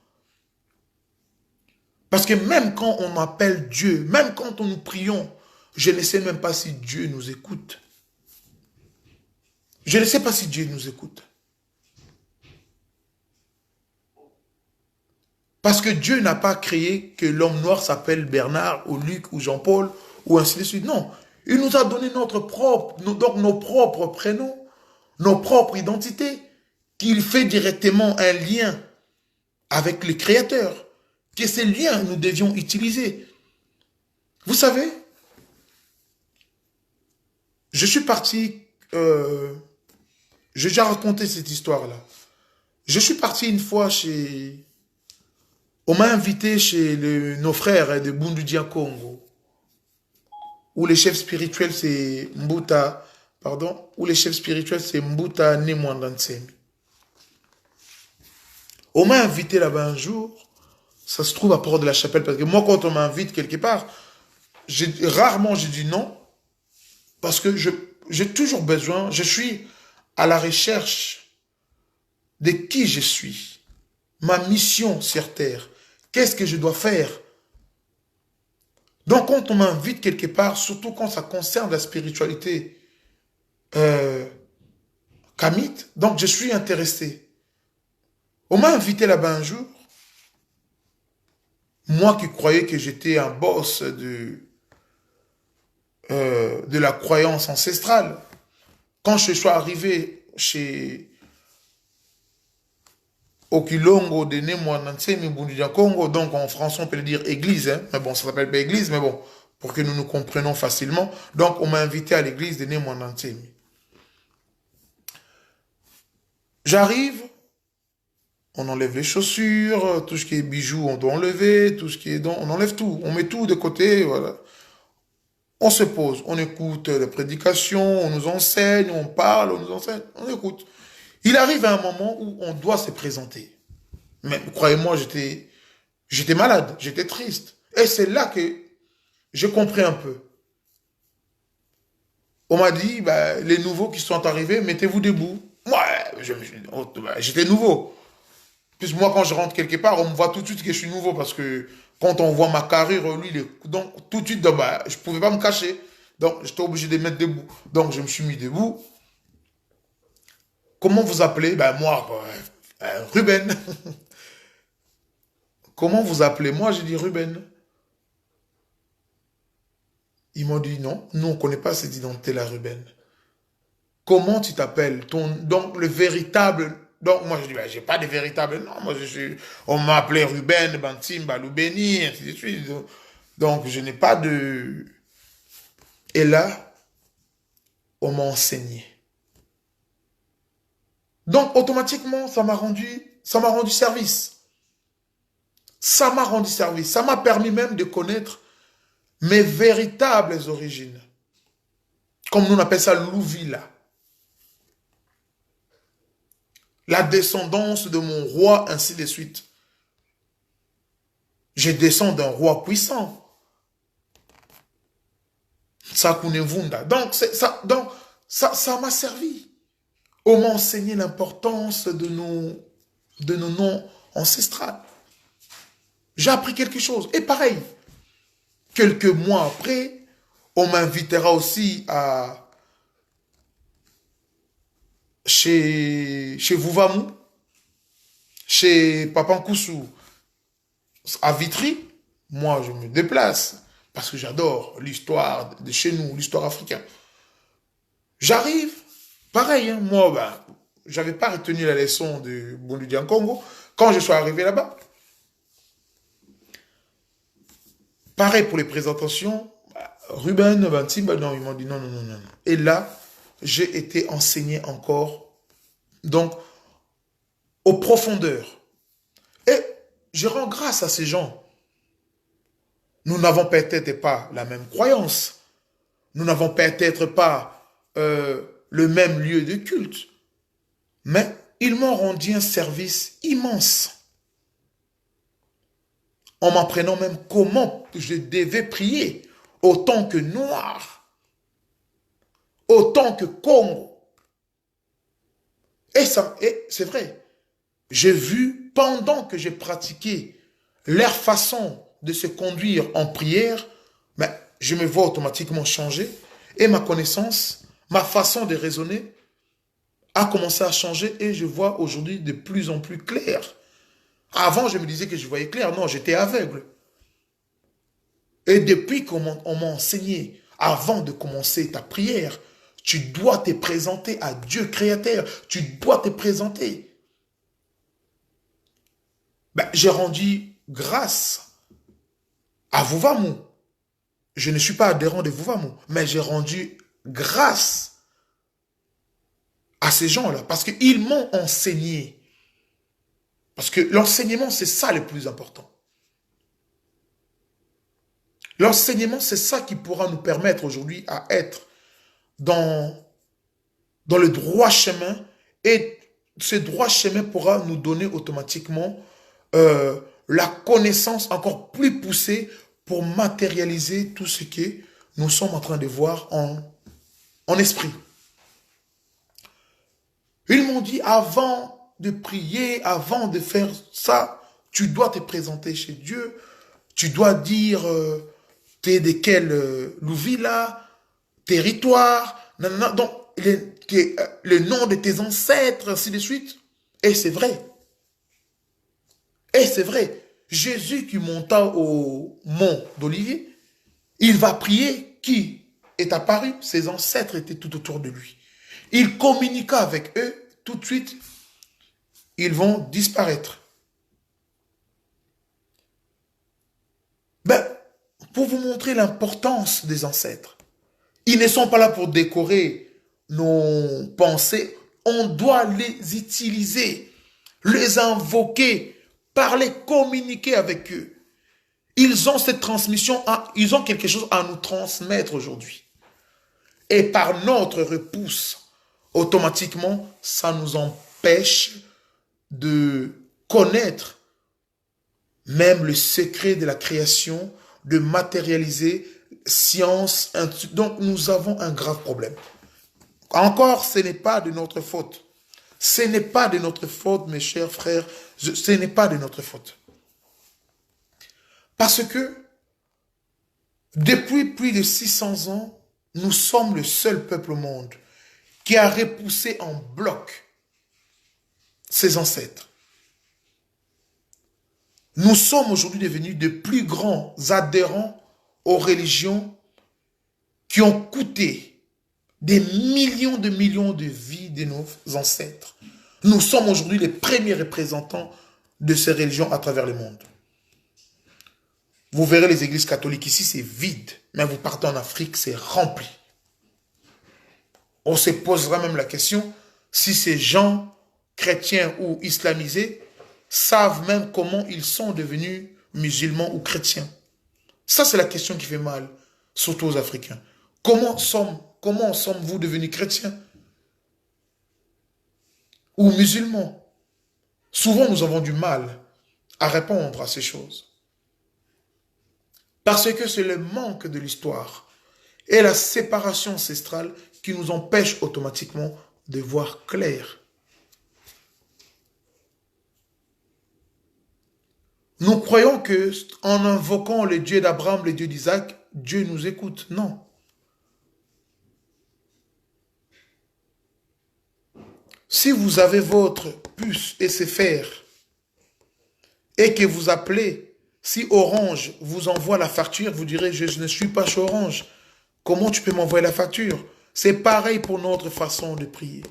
Speaker 1: Parce que même quand on appelle Dieu, même quand nous prions, je ne sais même pas si Dieu nous écoute. Je ne sais pas si Dieu nous écoute. Parce que Dieu n'a pas créé que l'homme noir s'appelle Bernard ou Luc ou Jean-Paul ou ainsi de suite. Non. Il nous a donné donc nos propres prénoms, nos propres identités, qu'il fait directement un lien avec le Créateur. Que ces liens, nous devions utiliser. Vous savez, je suis parti, j'ai déjà raconté cette histoire-là. Je suis parti une fois chez... On m'a invité chez nos frères de Bundudia Congo, où les chefs spirituels c'est Mbuta, où les chefs spirituels c'est Mbuta Nemwandansemi. On m'a invité là-bas un jour, ça se trouve à Port de la Chapelle, parce que moi quand on m'invite quelque part, rarement j'ai dit non, parce que j'ai toujours besoin, je suis à la recherche de qui je suis, ma mission sur terre, qu'est-ce que je dois faire. Donc quand on m'invite quelque part, surtout quand ça concerne la spiritualité kamite, donc je suis intéressé. On m'a invité là-bas un jour, moi qui croyais que j'étais un boss de la croyance ancestrale. Quand je suis arrivé chez Okilongo de Nemwandansemi Bundudia Congo, donc en français on peut le dire église, hein, mais bon ça s'appelle pas église, mais bon, pour que nous nous comprenions facilement. Donc on m'a invité à l'église de Nemwandansemi. J'arrive, On enlève les chaussures, tout ce qui est bijoux, on doit enlever, tout ce qui est dents, on enlève tout. On met tout de côté, voilà. On se pose, on écoute les prédications, on nous enseigne, on parle, on nous enseigne, on écoute. Il arrive à un moment où on doit se présenter. Mais croyez-moi, j'étais malade, j'étais triste. Et c'est là que j'ai compris un peu. On m'a dit, bah, les nouveaux qui sont arrivés, mettez-vous debout. Moi, j'étais nouveau. Puis moi, quand je rentre quelque part, on me voit tout de suite que je suis nouveau parce que quand on voit ma carrure, lui, donc tout de suite, donc, bah, je ne pouvais pas me cacher. Donc, j'étais obligé de me mettre debout. Donc, je me suis mis debout. Comment vous appelez? Ben, moi, Ruben. Comment vous appelez? Moi, j'ai dit Ruben. Ils m'ont dit non, nous, on ne connaît pas cette identité-là, Ruben. Comment tu t'appelles? Donc, le véritable. Donc, moi, je dis, ben, j'ai pas de véritable nom. Moi, on m'a appelé Ruben, Bantim, Baloubeni, ainsi de suite. Donc, je n'ai pas de. Et là, on m'a enseigné. Donc, automatiquement, ça m'a rendu service. Ça m'a rendu service. Ça m'a permis même de connaître mes véritables origines. Comme nous on appelle ça l'Ouvila. La descendance de mon roi, ainsi de suite. Je descends d'un roi puissant. Sakunevunda. Donc, ça m'a servi. On m'a enseigné l'importance de nos noms ancestrales. J'ai appris quelque chose. Et pareil, quelques mois après, on m'invitera aussi chez Vouvamu, chez Papankoussou, à Vitry. Moi, je me déplace parce que j'adore l'histoire de chez nous, l'histoire africaine. J'arrive, pareil, hein, moi, ben, j'avais pas retenu la leçon de Boludian Congo. Quand je suis arrivé là-bas, pareil pour les présentations, Ruben, Bantimba, non, ils m'ont dit non, non, non, non. Et là, j'ai été enseigné encore, donc, aux profondeurs. Et je rends grâce à ces gens. Nous n'avons peut-être pas la même croyance. Nous n'avons peut-être pas le même lieu de culte. Mais ils m'ont rendu un service immense. En m'apprenant même comment je devais prier, autant que noir, autant que Congo. Et c'est vrai. J'ai vu, pendant que j'ai pratiqué leur façon de se conduire en prière, mais je me vois automatiquement changer et ma connaissance, ma façon de raisonner a commencé à changer et je vois aujourd'hui de plus en plus clair. Avant, je me disais que je voyais clair. Non, j'étais aveugle. Et depuis qu'on m'a enseigné, avant de commencer ta prière, tu dois te présenter à Dieu créateur. Tu dois te présenter. Ben, j'ai rendu grâce à Vouvamu. Je ne suis pas adhérent de Vouvamu, mais j'ai rendu grâce à ces gens-là parce qu'ils m'ont enseigné. Parce que l'enseignement, c'est ça le plus important. L'enseignement, c'est ça qui pourra nous permettre aujourd'hui à être dans le droit chemin. Et ce droit chemin pourra nous donner automatiquement la connaissance encore plus poussée pour matérialiser tout ce que nous sommes en train de voir en esprit. Ils m'ont dit, avant de prier, avant de faire ça, tu dois te présenter chez Dieu, tu dois dire, t'es de quel Louvila, territoire, nanana, donc le nom de tes ancêtres, ainsi de suite. Et c'est vrai. Et c'est vrai. Jésus qui monta au mont d'Olivier, il va prier. Qui est apparu? Ses ancêtres étaient tout autour de lui. Il communiqua avec eux. Tout de suite, ils vont disparaître. Ben, pour vous montrer l'importance des ancêtres. Ils ne sont pas là pour décorer nos pensées. On doit les utiliser les invoquer, parler, communiquer avec eux. Ils ont cette transmission, ils ont quelque chose à nous transmettre aujourd'hui. Et par notre repousse, automatiquement, ça nous empêche de connaître même le secret de la création, de matérialiser science. Donc nous avons un grave problème. Encore, ce n'est pas de notre faute. Ce n'est pas de notre faute, mes chers frères. Ce n'est pas de notre faute. Parce que depuis plus de 600 ans, nous sommes le seul peuple au monde qui a repoussé en bloc ses ancêtres. Nous sommes aujourd'hui devenus de plus grands adhérents aux religions qui ont coûté des millions de vies de nos ancêtres. Nous sommes aujourd'hui les premiers représentants de ces religions à travers le monde. Vous verrez les églises catholiques ici, c'est vide. Mais vous partez en Afrique, c'est rempli. On se posera même la question si ces gens chrétiens ou islamisés savent même comment ils sont devenus musulmans ou chrétiens. Ça, c'est la question qui fait mal, surtout aux Africains. Comment sommes-vous devenus chrétiens ou musulmans? Souvent, nous avons du mal à répondre à ces choses. Parce que c'est le manque de l'histoire et la séparation ancestrale qui nous empêche automatiquement de voir clair. Nous croyons que en invoquant le Dieu d'Abraham, le Dieu d'Isaac, Dieu nous écoute. Non. Si vous avez votre puce SFR et que vous appelez, si Orange vous envoie la facture, vous direz, je ne suis pas chez Orange. Comment tu peux m'envoyer la facture? C'est pareil pour notre façon de prier.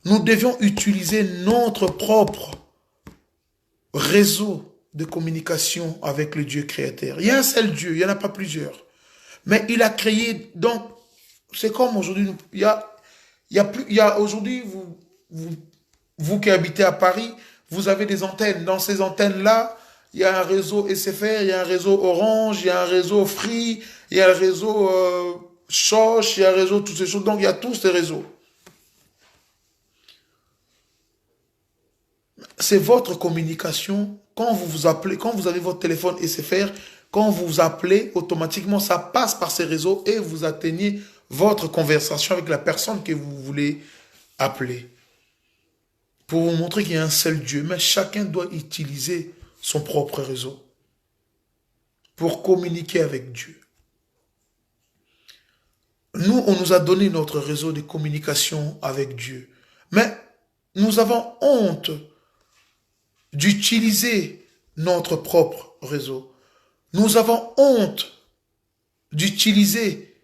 Speaker 1: Nous devions utiliser notre propre réseau de communication avec le Dieu créateur. Il y a un seul Dieu, il n'y en a pas plusieurs. Mais il a créé, donc, c'est comme aujourd'hui, il y a aujourd'hui, vous qui habitez à Paris, vous avez des antennes. Dans ces antennes-là, il y a un réseau SFR, il y a un réseau Orange, il y a un réseau Free, il y a un réseau Choche, il y a un réseau, toutes ces choses. Donc, il y a tous ces réseaux. C'est votre communication. Quand vous vous appelez, quand vous avez votre téléphone SFR, quand vous vous appelez, automatiquement, ça passe par ces réseaux et vous atteignez votre conversation avec la personne que vous voulez appeler. Pour vous montrer qu'il y a un seul Dieu, mais chacun doit utiliser son propre réseau pour communiquer avec Dieu. Nous, on nous a donné notre réseau de communication avec Dieu. Mais nous avons honte d'utiliser notre propre réseau. Nous avons honte d'utiliser.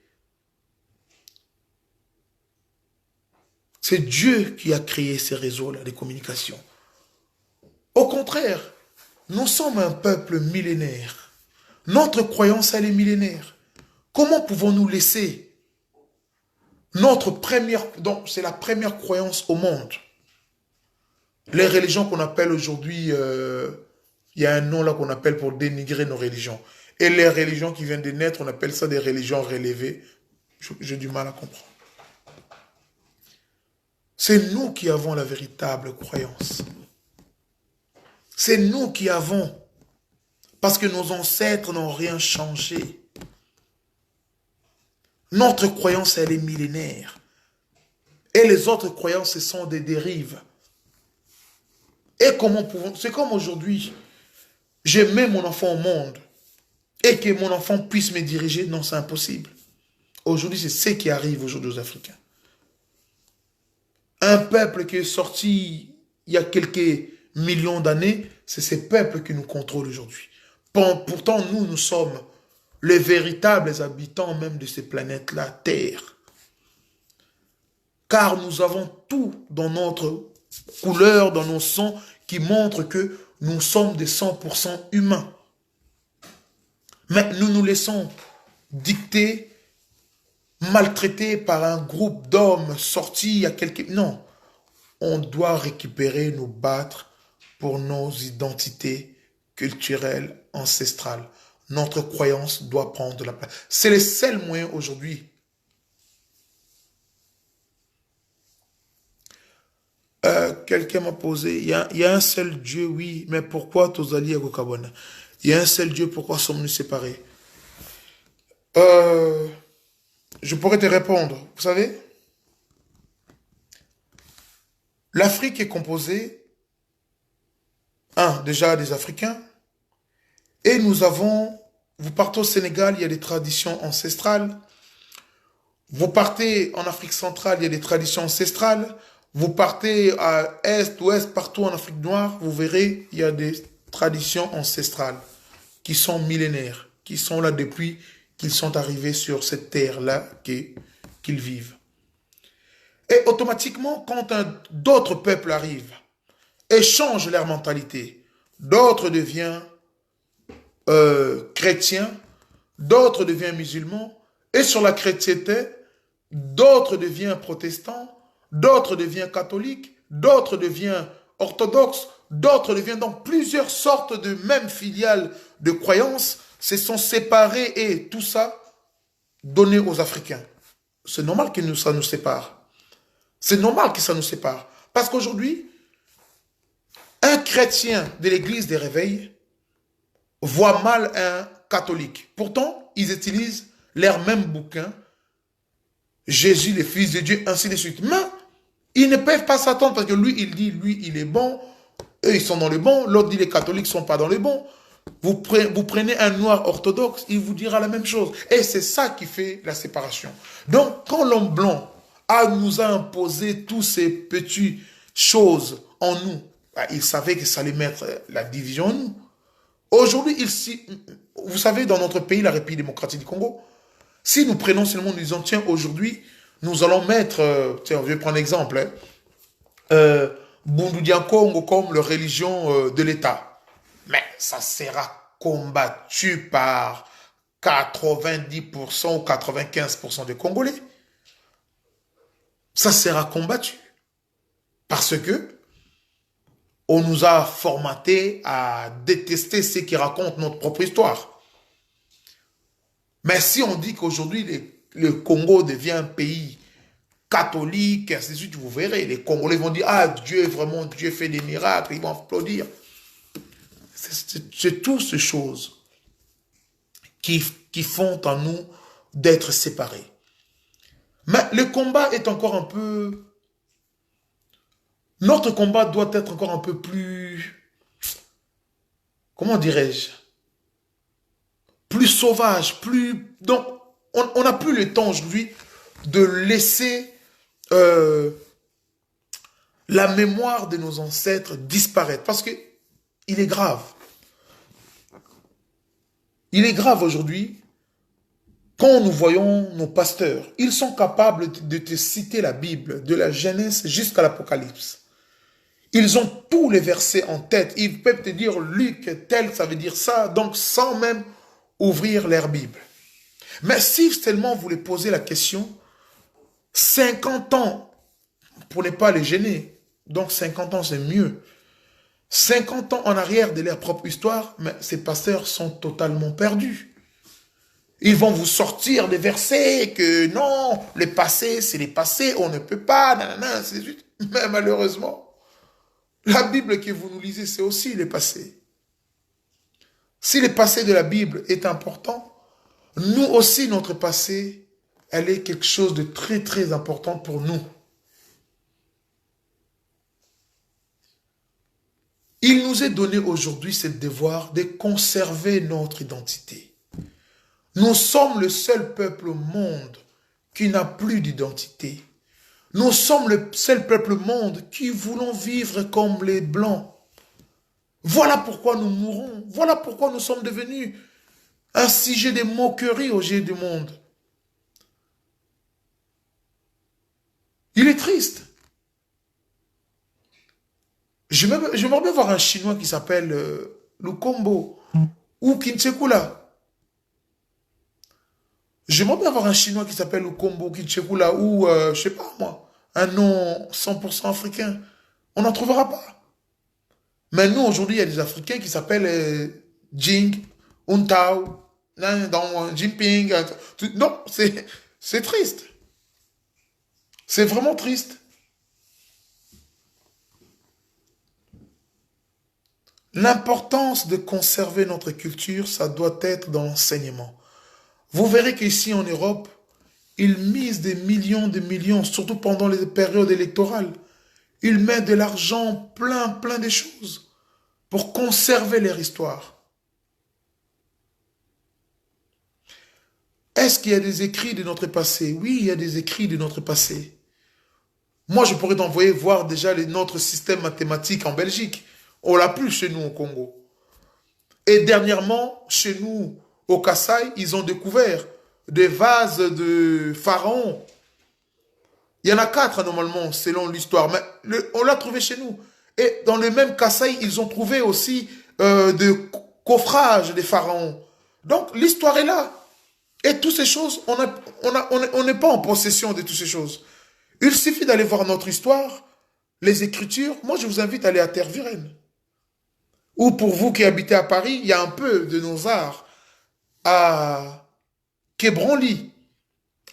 Speaker 1: C'est Dieu qui a créé ces réseaux-là de communication. Au contraire, nous sommes un peuple millénaire. Notre croyance, elle est millénaire. Comment pouvons-nous laisser notre première... Donc, c'est la première croyance au monde. Les religions qu'on appelle aujourd'hui, il y a un nom là qu'on appelle pour dénigrer nos religions. Et les religions qui viennent de naître, on appelle ça des religions relevées. J'ai du mal à comprendre. C'est nous qui avons la véritable croyance. C'est nous qui avons. Parce que nos ancêtres n'ont rien changé. Notre croyance, elle est millénaire. Et les autres croyances, ce sont des dérives. Et comment pouvons... C'est comme aujourd'hui, je mets mon enfant au monde et que mon enfant puisse me diriger. Non, c'est impossible. Aujourd'hui, c'est ce qui arrive aujourd'hui aux Africains. Un peuple qui est sorti il y a quelques millions d'années, c'est ces peuples qui nous contrôlent aujourd'hui. Pourtant, nous sommes les véritables habitants même de ces planètes-là, Terre. Car nous avons tout dans notre couleur, dans nos sangs, qui montre que nous sommes des 100% humains. Mais nous nous laissons dicter, maltraités par un groupe d'hommes sortis il y a quelques... Non. on doit récupérer, nous battre pour nos identités culturelles, ancestrales. Notre croyance doit prendre la place. C'est le seul moyen aujourd'hui. Quelqu'un m'a posé, il y a un seul Dieu, oui, mais pourquoi Tozali et Gokabona? Il y a un seul Dieu, pourquoi sommes-nous séparés? Je pourrais te répondre. Vous savez, l'Afrique est composée, déjà des Africains, et vous partez au Sénégal, il y a des traditions ancestrales. Vous partez en Afrique centrale, il y a des traditions ancestrales. Vous partez à Est, Ouest, partout en Afrique noire, vous verrez, il y a des traditions ancestrales qui sont millénaires, qui sont là depuis qu'ils sont arrivés sur cette terre-là qu'ils vivent. Et automatiquement, quand d'autres peuples arrivent et changent leur mentalité, d'autres deviennent chrétiens, d'autres deviennent musulmans, et sur la chrétienté, d'autres deviennent protestants, d'autres deviennent catholiques, d'autres deviennent orthodoxes, d'autres deviennent donc plusieurs sortes de mêmes filiales de croyances se sont séparées et tout ça donné aux Africains. C'est normal que ça nous sépare. C'est normal que ça nous sépare. Parce qu'aujourd'hui, un chrétien de l'église des réveils voit mal un catholique. Pourtant, ils utilisent leur même bouquin, Jésus, le Fils de Dieu, ainsi de suite. Mais ils ne peuvent pas s'attendre parce que lui, il dit, lui, il est bon, eux, ils sont dans le bon, l'autre dit, les catholiques ne sont pas dans le bon. Vous prenez un noir orthodoxe, il vous dira la même chose. Et c'est ça qui fait la séparation. Donc, quand l'homme blanc nous a imposé toutes ces petites choses en nous, il savait que ça allait mettre la division en nous. Aujourd'hui, vous savez, dans notre pays, la République démocratique du Congo, si nous prenons seulement, nous disons, tiens, aujourd'hui, nous allons mettre, tiens, je vais prendre l'exemple, Bundu Congo comme la religion de l'État. Mais ça sera combattu par 90% ou 95% des Congolais. Ça sera combattu. Parce que on nous a formatés à détester ceux qui racontent notre propre histoire. Mais si on dit qu'aujourd'hui, le Congo devient un pays catholique, ainsi de suite, vous verrez, les Congolais vont dire, ah, Dieu, vraiment, Dieu fait des miracles, ils vont applaudir. C'est toutes ces choses qui font en nous d'être séparés. Mais le combat est encore un peu... Notre combat doit être encore un peu plus... Comment dirais-je? Plus sauvage, plus... Donc, on n'a plus le temps aujourd'hui de laisser la mémoire de nos ancêtres disparaître. Parce que il est grave. Il est grave aujourd'hui quand nous voyons nos pasteurs. Ils sont capables de te citer la Bible, de la Genèse jusqu'à l'Apocalypse. Ils ont tous les versets en tête. Ils peuvent te dire, Luc, tel, ça veut dire ça. Donc, sans même ouvrir leur Bible. Mais si seulement vous les posez la question, 50 ans, pour ne pas les gêner, donc 50 ans c'est mieux, 50 ans en arrière de leur propre histoire, mais ces pasteurs sont totalement perdus. Ils vont vous sortir des versets que non, le passé c'est les passés, on ne peut pas, nanana, ainsi de suite. Mais malheureusement, la Bible que vous nous lisez, c'est aussi le passé. Si le passé de la Bible est important, nous aussi, notre passé, elle est quelque chose de très très important pour nous. Il nous est donné aujourd'hui ce devoir de conserver notre identité. Nous sommes le seul peuple au monde qui n'a plus d'identité. Nous sommes le seul peuple au monde qui voulons vivre comme les Blancs. Voilà pourquoi nous mourons. Voilà pourquoi nous sommes devenus un sujet de moquerie au sujet du monde. Il est triste. J'aimerais bien voir un Chinois qui s'appelle Lukombo ou Kinchekula. J'aimerais bien avoir un Chinois qui s'appelle Lukombo, Kinchekula ou, je sais pas moi, un nom 100% africain. On n'en trouvera pas. Mais nous, aujourd'hui, il y a des Africains qui s'appellent Jing, Untao, Jinping. Non, c'est triste. C'est vraiment triste. L'importance de conserver notre culture, ça doit être dans l'enseignement. Vous verrez qu'ici en Europe, ils misent des millions, surtout pendant les périodes électorales. Ils mettent de l'argent plein de choses pour conserver leur histoire. Est-ce qu'il y a des écrits de notre passé? Oui, il y a des écrits de notre passé. Moi, je pourrais t'envoyer voir déjà notre système mathématique en Belgique. On l'a plus chez nous au Congo. Et dernièrement, chez nous, au Kasaï, ils ont découvert des vases de pharaons. Il y en a 4 normalement, selon l'histoire, mais on l'a trouvé chez nous. Et dans le même Kasaï, ils ont trouvé aussi des coffrages des pharaons. Donc l'histoire est là. Et toutes ces choses, on n'est pas en possession de toutes ces choses. Il suffit d'aller voir notre histoire, les Écritures. Moi, je vous invite à aller à Tervuren. Ou pour vous qui habitez à Paris, il y a un peu de nos arts à Quai-Branly,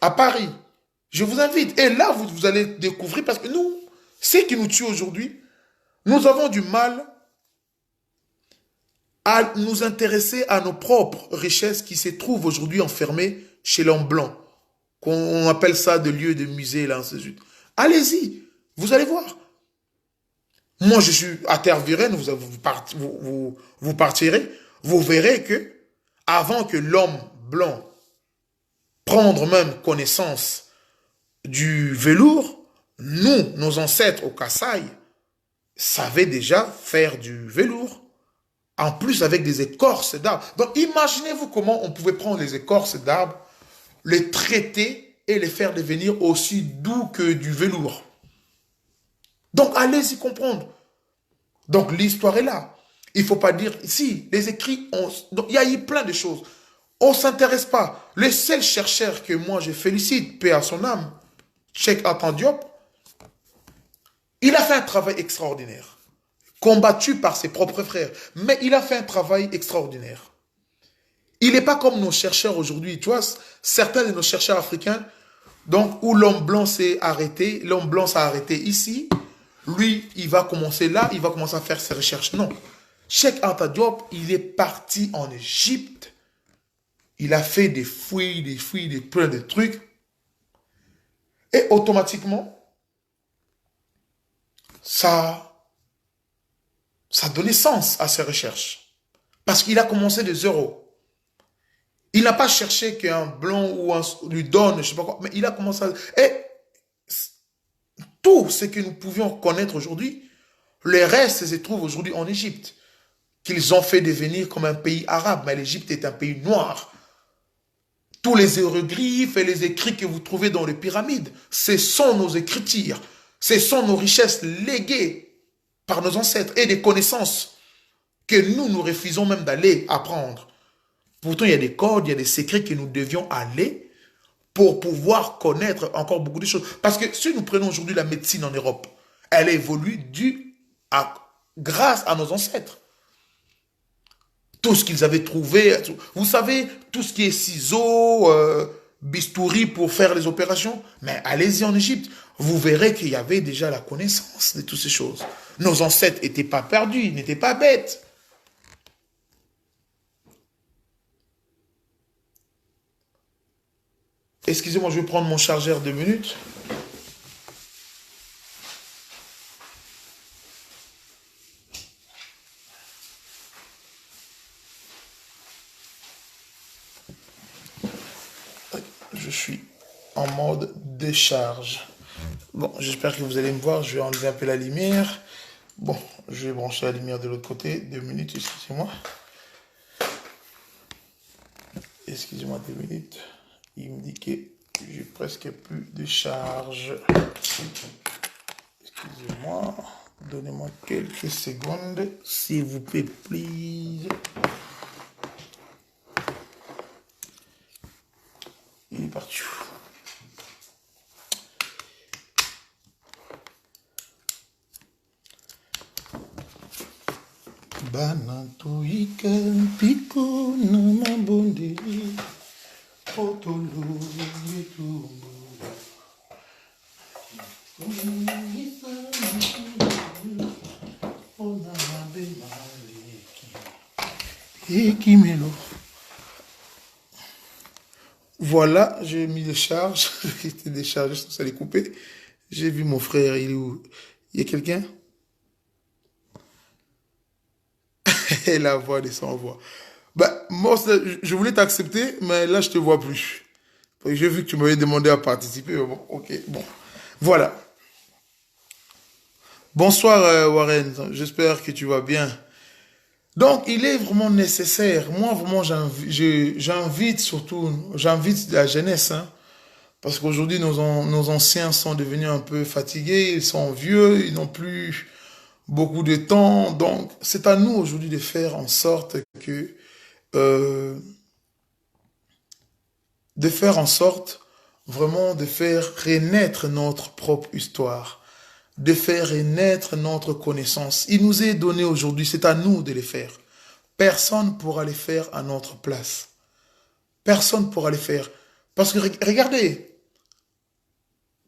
Speaker 1: à Paris. Je vous invite. Et là, vous allez découvrir, parce que nous, ce qui nous tue aujourd'hui, nous avons du mal à nous intéresser à nos propres richesses qui se trouvent aujourd'hui enfermées chez l'homme blanc. Qu'on appelle ça des lieux de musée, là, ainsi de suite. Allez-y, vous allez voir. Moi, je suis à Tervuren, vous partirez, vous verrez que avant que l'homme blanc prenne même connaissance du velours, nous, nos ancêtres au Kasaï, savaient déjà faire du velours. En plus avec des écorces d'arbres. Donc imaginez-vous comment on pouvait prendre les écorces d'arbres, les traiter et les faire devenir aussi doux que du velours. Donc allez-y comprendre. Donc l'histoire est là. Il ne faut pas dire, si, les écrits, donc, il y a eu plein de choses. On ne s'intéresse pas. Le seul chercheur que moi je félicite, paix à son âme, Cheikh Anta Diop, il a fait un travail extraordinaire. Combattu par ses propres frères. Mais il a fait un travail extraordinaire. Il n'est pas comme nos chercheurs aujourd'hui. Tu vois, certains de nos chercheurs africains, donc où l'homme blanc s'est arrêté, l'homme blanc s'est arrêté ici, lui, il va commencer là, il va commencer à faire ses recherches. Non. Cheikh Anta Diop, il est parti en Égypte. Il a fait des fouilles, plein de trucs. Et automatiquement, ça donnait sens à ses recherches. Parce qu'il a commencé de zéro. Il n'a pas cherché qu'un blanc ou un lui donne, je ne sais pas quoi, mais il a commencé à... Et tout ce que nous pouvions connaître aujourd'hui, le reste se trouve aujourd'hui en Égypte. Qu'ils ont fait devenir comme un pays arabe, mais l'Égypte est un pays noir. Tous les hiéroglyphes et les écrits que vous trouvez dans les pyramides, ce sont nos écritures, ce sont nos richesses léguées par nos ancêtres et des connaissances que nous refusons même d'aller apprendre. Pourtant, il y a des codes, il y a des secrets que nous devions aller pour pouvoir connaître encore beaucoup de choses. Parce que si nous prenons aujourd'hui la médecine en Europe, elle évolue grâce à nos ancêtres. Tout ce qu'ils avaient trouvé, vous savez, tout ce qui est ciseaux, bistouri pour faire les opérations, mais allez-y en Égypte, vous verrez qu'il y avait déjà la connaissance de toutes ces choses. Nos ancêtres n'étaient pas perdus, ils n'étaient pas bêtes. Excusez-moi, je vais prendre mon chargeur 2 minutes. Je suis en mode décharge. Bon, j'espère que vous allez me voir. Je vais enlever un peu la lumière. Bon, je vais brancher la lumière de l'autre côté. 2 minutes, excusez-moi. Excusez-moi 2 minutes. Il me dit que j'ai presque plus de charge. Excusez-moi. Donnez-moi quelques secondes. S'il vous plaît, please. Il est parti. Banantuika piko na mabonde potolo yetumbu ona mabe maleki ekimelo. Voilà, j'ai mis les charges. Il était déchargé, ça allait couper. J'ai vu mon frère, il est où? Il y a quelqu'un? Et la voix descend en voix. Bah, moi, je voulais t'accepter, mais là, je te vois plus. J'ai vu que tu m'avais demandé à participer. Mais bon, ok, bon. Voilà. Bonsoir, Warren. J'espère que tu vas bien. Donc, il est vraiment nécessaire. Moi, vraiment, j'invite surtout, j'invite la jeunesse, hein, parce qu'aujourd'hui, nos anciens sont devenus un peu fatigués, ils sont vieux, ils n'ont plus beaucoup de temps. Donc, c'est à nous aujourd'hui de faire en sorte que, euh, de faire en sorte vraiment de faire renaître notre propre histoire, de faire renaître notre connaissance. Il nous est donné aujourd'hui, c'est à nous de les faire. Personne ne pourra les faire à notre place. Personne ne pourra les faire. Parce que regardez,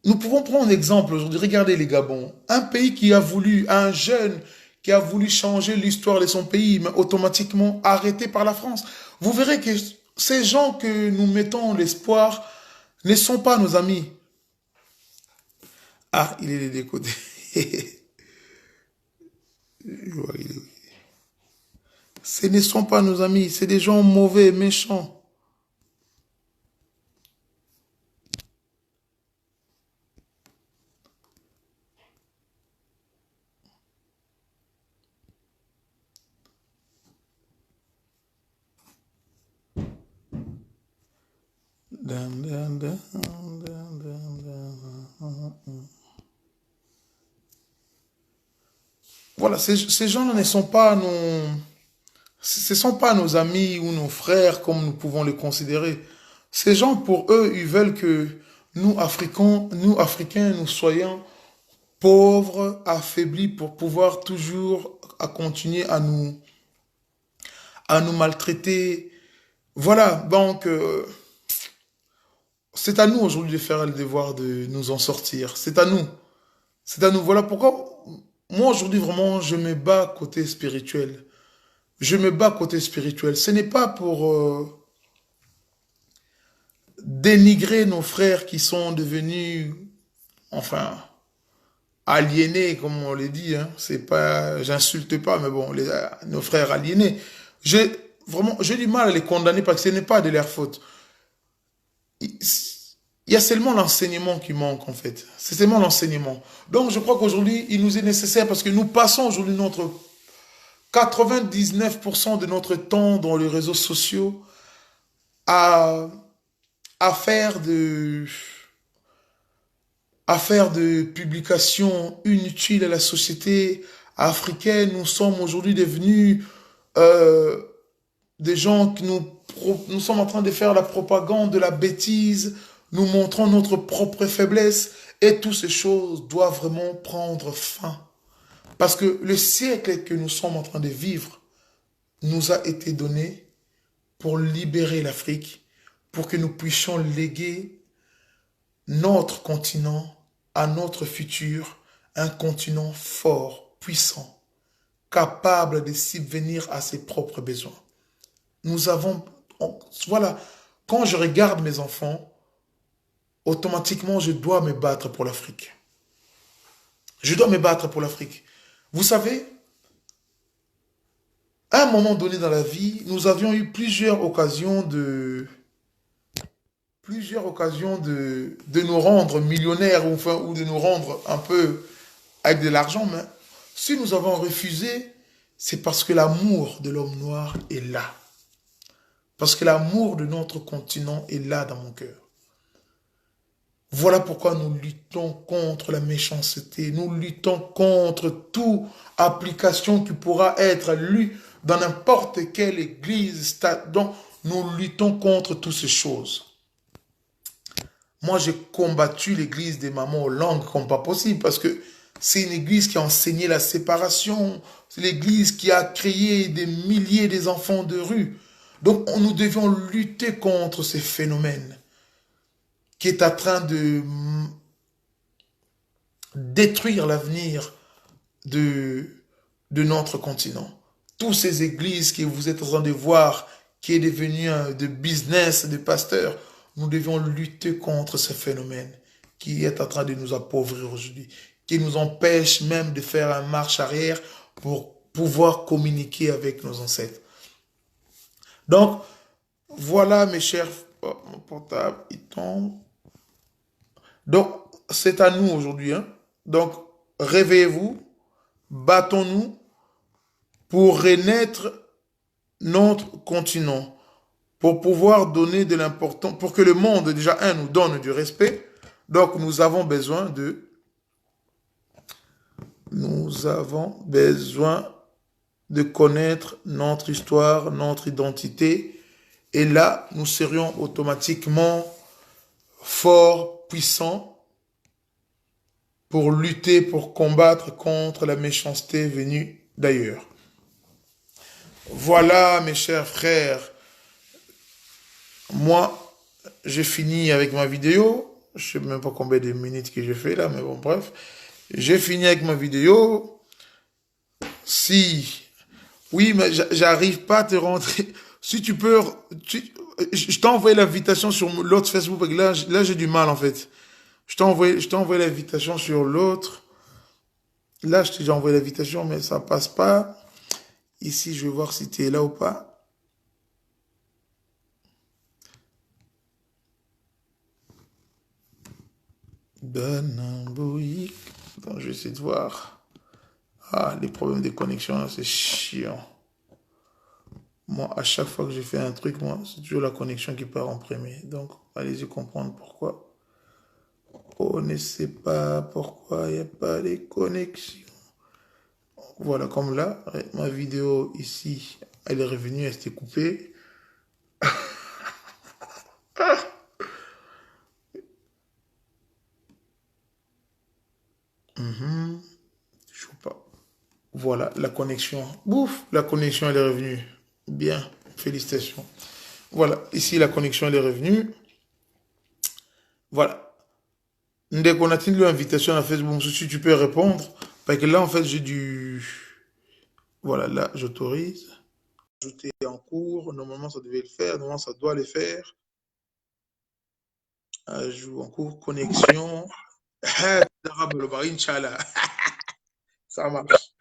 Speaker 1: nous pouvons prendre l'exemple aujourd'hui. Regardez les Gabon. Un pays qui a voulu, un jeune qui a voulu changer l'histoire de son pays, mais automatiquement arrêté par la France. Vous verrez que ces gens que nous mettons l'espoir ne sont pas nos amis. Ah, il est des deux côtés. Ce ne sont pas nos amis, c'est des gens mauvais, méchants. Dun, dun, dun, dun, dun, dun. Voilà, ces gens-là ne sont pas ce sont pas nos amis ou nos frères comme nous pouvons les considérer. Ces gens, pour eux, ils veulent que nous Africains, nous soyons pauvres, affaiblis pour pouvoir toujours à continuer à nous maltraiter. Voilà, donc c'est à nous aujourd'hui de faire le devoir de nous en sortir. C'est à nous. C'est à nous. Voilà pourquoi moi aujourd'hui vraiment je me bats côté spirituel. Je me bats côté spirituel. Ce n'est pas pour dénigrer nos frères qui sont devenus, enfin, aliénés, comme on les dit. Hein. C'est pas, j'insulte pas, mais bon, nos frères aliénés. J'ai du mal à les condamner parce que ce n'est pas de leur faute. Il y a seulement l'enseignement qui manque, en fait. C'est seulement l'enseignement. Donc, je crois qu'aujourd'hui, il nous est nécessaire parce que nous passons aujourd'hui notre 99% de notre temps dans les réseaux sociaux à, à faire de, à faire de publications inutiles à la société africaine. Nous sommes aujourd'hui devenus euh, des gens qui nous sommes en train de faire la propagande de la bêtise, nous montrons notre propre faiblesse et toutes ces choses doivent vraiment prendre fin. Parce que le siècle que nous sommes en train de vivre nous a été donné pour libérer l'Afrique, pour que nous puissions léguer notre continent à notre futur, un continent fort, puissant, capable de subvenir à ses propres besoins. Nous avons, voilà, quand je regarde mes enfants, automatiquement je dois me battre pour l'Afrique. Je dois me battre pour l'Afrique. Vous savez, à un moment donné dans la vie, nous avions eu plusieurs occasions de nous rendre millionnaires ou, enfin, ou de nous rendre un peu avec de l'argent, mais si nous avons refusé, c'est parce que l'amour de l'homme noir est là. Parce que l'amour de notre continent est là dans mon cœur. Voilà pourquoi nous luttons contre la méchanceté, nous luttons contre toute application qui pourra être lue dans n'importe quelle église, stade. Donc, nous luttons contre toutes ces choses. Moi, j'ai combattu l'église des mamans aux langues comme pas possible parce que C'est une église qui a enseigné la séparation. C'est l'église qui a créé des milliers d'enfants de rue. Donc, nous devions lutter contre ces phénomènes qui est en train de détruire l'avenir de, de notre continent. Toutes ces églises que vous êtes en train de voir, qui est devenu de business, de pasteurs, nous devons lutter contre ce phénomène qui est en train de nous appauvrir aujourd'hui, qui nous empêche même de faire un marche arrière pour pouvoir communiquer avec nos ancêtres. Donc, voilà mes chers, oh, mon portable, il tombe. Donc, c'est à nous aujourd'hui, hein. Donc, réveillez-vous, battons-nous pour renaître notre continent, pour pouvoir donner de l'importance, pour que le monde, déjà, un, nous donne du respect. Donc, nous avons besoin de connaître notre histoire, notre identité. Et là, nous serions automatiquement forts, puissants, pour lutter, pour combattre contre la méchanceté venue d'ailleurs. Voilà, mes chers frères, moi, j'ai fini avec ma vidéo. Je ne sais même pas combien de minutes que j'ai fait là, mais bon, bref. J'ai fini avec ma vidéo. Si, oui, mais j'arrive pas à te rentrer. Si tu peux, je t'ai envoyé l'invitation sur l'autre Facebook, parce que là j'ai du mal en fait. Je t'ai envoyé l'invitation sur l'autre. Là, je t'ai déjà envoyé l'invitation, mais ça passe pas. Ici, je vais voir si tu es là ou pas. Danamboïk. Attends, je vais essayer de voir. Ah, les problèmes de connexion, là, c'est chiant. Moi, à chaque fois que je fais un truc, moi, c'est toujours la connexion qui part en premier. Donc, allez-y comprendre pourquoi. On ne sait pas pourquoi il n'y a pas de connexion. Voilà, comme là, ma vidéo ici, elle est revenue, elle s'était coupée. Je sais pas. Voilà, la connexion. Bouf, la connexion, elle est revenue. Bien, félicitations. Voilà, ici, la connexion, elle est revenue. Voilà. Dès qu'on a tenu l'invitation à Facebook, si tu peux répondre. Parce que là, en fait, j'ai du... Voilà, là, j'autorise. Ajouter en cours. Normalement, ça devait le faire. Normalement, ça doit le faire. Ajout en cours, connexion. Inch'Allah. Ça marche.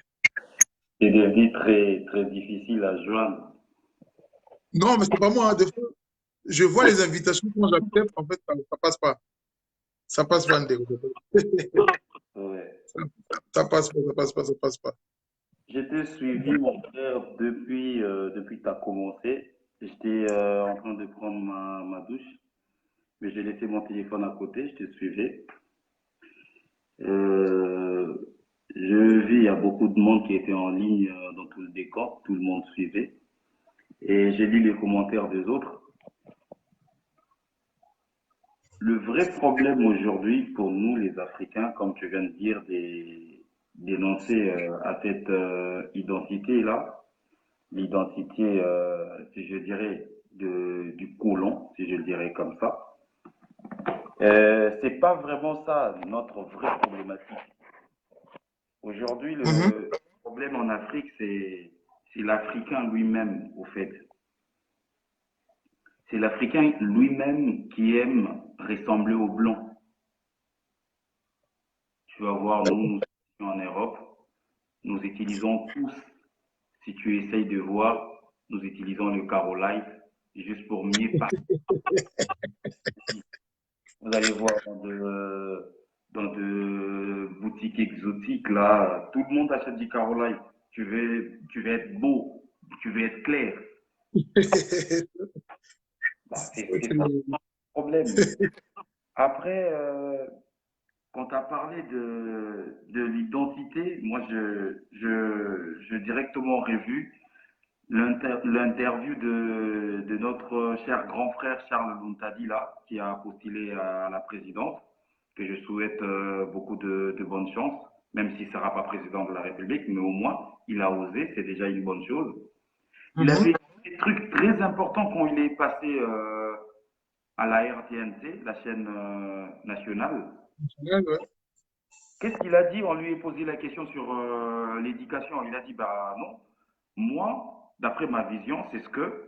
Speaker 2: C'est devenu très, très difficile à joindre.
Speaker 1: Non, mais c'est pas moi, hein. Des fois, je vois les invitations, quand j'accepte, en fait, ça passe pas. Ça passe pas, Ndeko.
Speaker 2: Ouais.
Speaker 1: Ça passe pas, ça passe pas, ça passe pas.
Speaker 2: J'étais suivi, mon frère, depuis que tu as commencé. J'étais en train de prendre ma douche, mais j'ai laissé mon téléphone à côté, je te suivais. Euh, je vis, il y a beaucoup de monde qui était en ligne dans tout le décor, tout le monde suivait. Et j'ai lu les commentaires des autres. Le vrai problème aujourd'hui pour nous, les Africains, comme tu viens de dire, d'énoncer à cette identité-là, l'identité, si je dirais, du colon, si je le dirais comme ça, c'est pas vraiment ça notre vraie problématique. Aujourd'hui,
Speaker 1: Mhm.
Speaker 2: le problème en Afrique, c'est l'Africain lui-même, au fait. C'est l'Africain lui-même qui aime ressembler aux Blancs. Tu vas voir, nous sommes en Europe, nous utilisons tous, si tu essayes de voir, nous utilisons le Caro Light juste pour mieux partir. Vous allez voir dans de boutiques exotiques, là, tout le monde achète du Caro Light. Tu veux être beau, tu veux être clair. Bah, c'est ça le problème. Après, quand tu as parlé de l'identité, moi, je directement revu l'interview de notre cher grand frère Charles Luntadi, là, qui a postulé à la présidence, que je souhaite beaucoup de bonne chance. même s'il ne sera pas président de la République, mais au moins, il a osé, c'est déjà une bonne chose. Il avait
Speaker 1: Mhm.
Speaker 2: des trucs très importants quand il est passé à la RTNC, la chaîne nationale.
Speaker 1: Ouais, ouais.
Speaker 2: Qu'est-ce qu'il a dit? On lui a posé la question sur l'éducation. Il a dit, bah non, moi, d'après ma vision, c'est ce que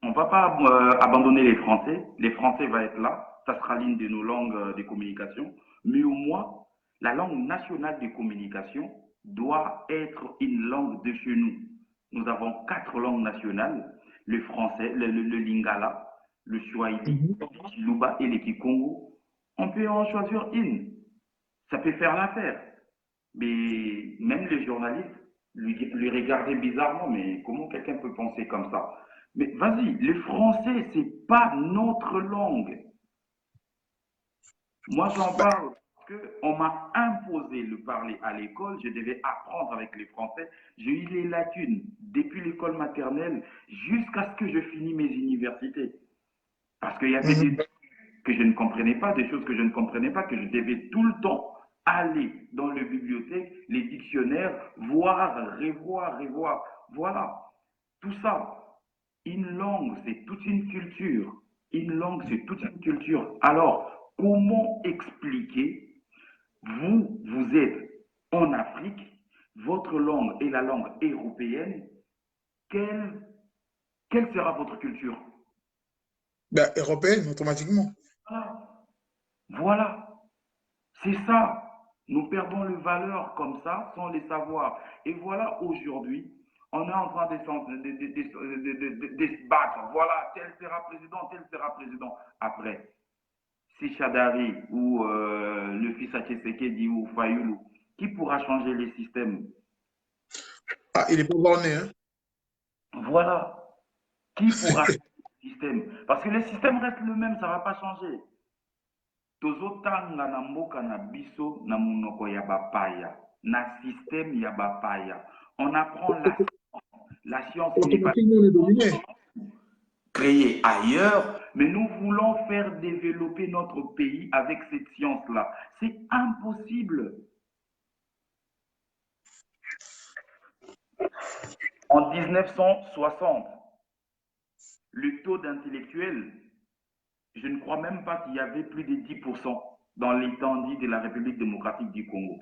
Speaker 2: on ne va pas abandonner les Français. Les Français vont être là. Ça sera l'une de nos langues de communication. Mais au moins, la langue nationale de communication doit être une langue de chez nous. Nous avons 4 langues nationales, le français, le lingala, le swahili,
Speaker 1: Mhm.
Speaker 2: le chiluba et le kikongo. On peut en choisir une. Ça peut faire l'affaire. Mais même les journalistes lui regardaient bizarrement, mais comment quelqu'un peut penser comme ça? Mais vas-y, le français, c'est pas notre langue. Moi, j'en
Speaker 1: Bah,
Speaker 2: parle parce qu'on m'a imposé le parler à l'école. Je devais apprendre avec les Français. J'ai eu les lacunes depuis l'école maternelle jusqu'à ce que je finisse mes universités. Parce qu'il y avait des
Speaker 1: mhm.
Speaker 2: trucs que je ne comprenais pas, des choses que je ne comprenais pas, que je devais tout le temps aller dans les bibliothèques, les dictionnaires, voir, revoir, revoir. Voilà. Tout ça. Une langue, c'est toute une culture. Une langue, c'est toute une culture. Alors, comment expliquer, vous êtes en Afrique, votre langue est la langue européenne, quelle, quelle sera votre culture?
Speaker 1: Bah, européenne, automatiquement.
Speaker 2: Voilà. Voilà. C'est ça. Nous perdons les valeurs comme ça sans les savoir. Et voilà, aujourd'hui, on est en train de se battre. Voilà, tel sera président, tel sera président. Après, si Chadari ou le fils à Tshisekedi ou Fayoulou, qui pourra changer les systèmes?
Speaker 1: Ah, il est pas borné, hein.
Speaker 2: Voilà. Qui pourra changer les systèmes? Parce que les systèmes restent le même, ça ne va pas changer. Tozotanga na mboka na biso na monoko ya bapaya, na système ya bapaya. On apprend la science. La science n'est pas
Speaker 1: Automatiquement, on est dominé.
Speaker 2: créée ailleurs, mais nous voulons faire développer notre pays avec cette science-là. C'est impossible. En 1960, le taux d'intellectuels, je ne crois même pas qu'il y avait plus de 10% dans l'étendue de la République démocratique du Congo.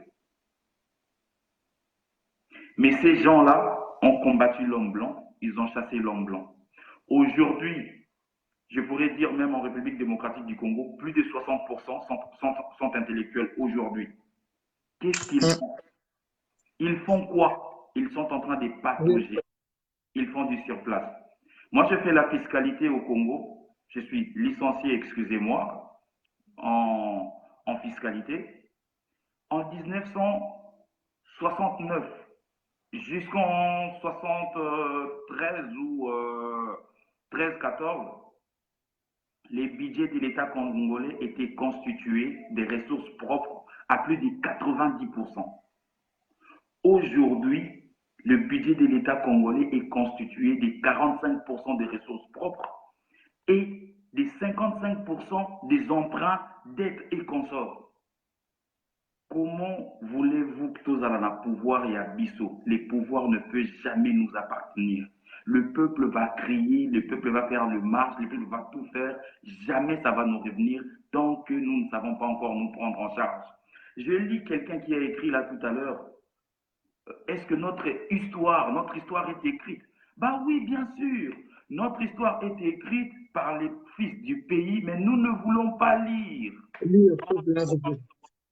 Speaker 2: Mais ces gens-là ont combattu l'homme blanc, ils ont chassé l'homme blanc. Aujourd'hui, je pourrais dire même en République démocratique du Congo, plus de 60% sont intellectuels aujourd'hui. Qu'est-ce qu'ils
Speaker 1: Hum.
Speaker 2: font? Ils font quoi? Ils sont en train de
Speaker 1: Oui.
Speaker 2: patauger. Ils font du surplace. Moi, je fais la fiscalité au Congo. Je suis licencié, excusez-moi, en fiscalité. En 1969, jusqu'en 73 ou 13-14, les budgets de l'État congolais étaient constitués des ressources propres à plus de 90%. Aujourd'hui, le budget de l'État congolais est constitué de 45% des ressources propres et de 55% des emprunts, dettes et consorts. Comment voulez-vous que tous allons pouvoir et à Bissau? Les pouvoirs ne peuvent jamais nous appartenir. Le peuple va crier, le peuple va faire le marche, le peuple va tout faire. Jamais ça va nous revenir tant que nous ne savons pas encore nous prendre en charge. Je lis quelqu'un qui a écrit là tout à l'heure, est-ce que notre histoire est écrite? Bah oui, bien sûr. Notre histoire est écrite par les fils du pays, mais nous ne voulons pas lire.
Speaker 1: Oui, ça, c'est notre problème.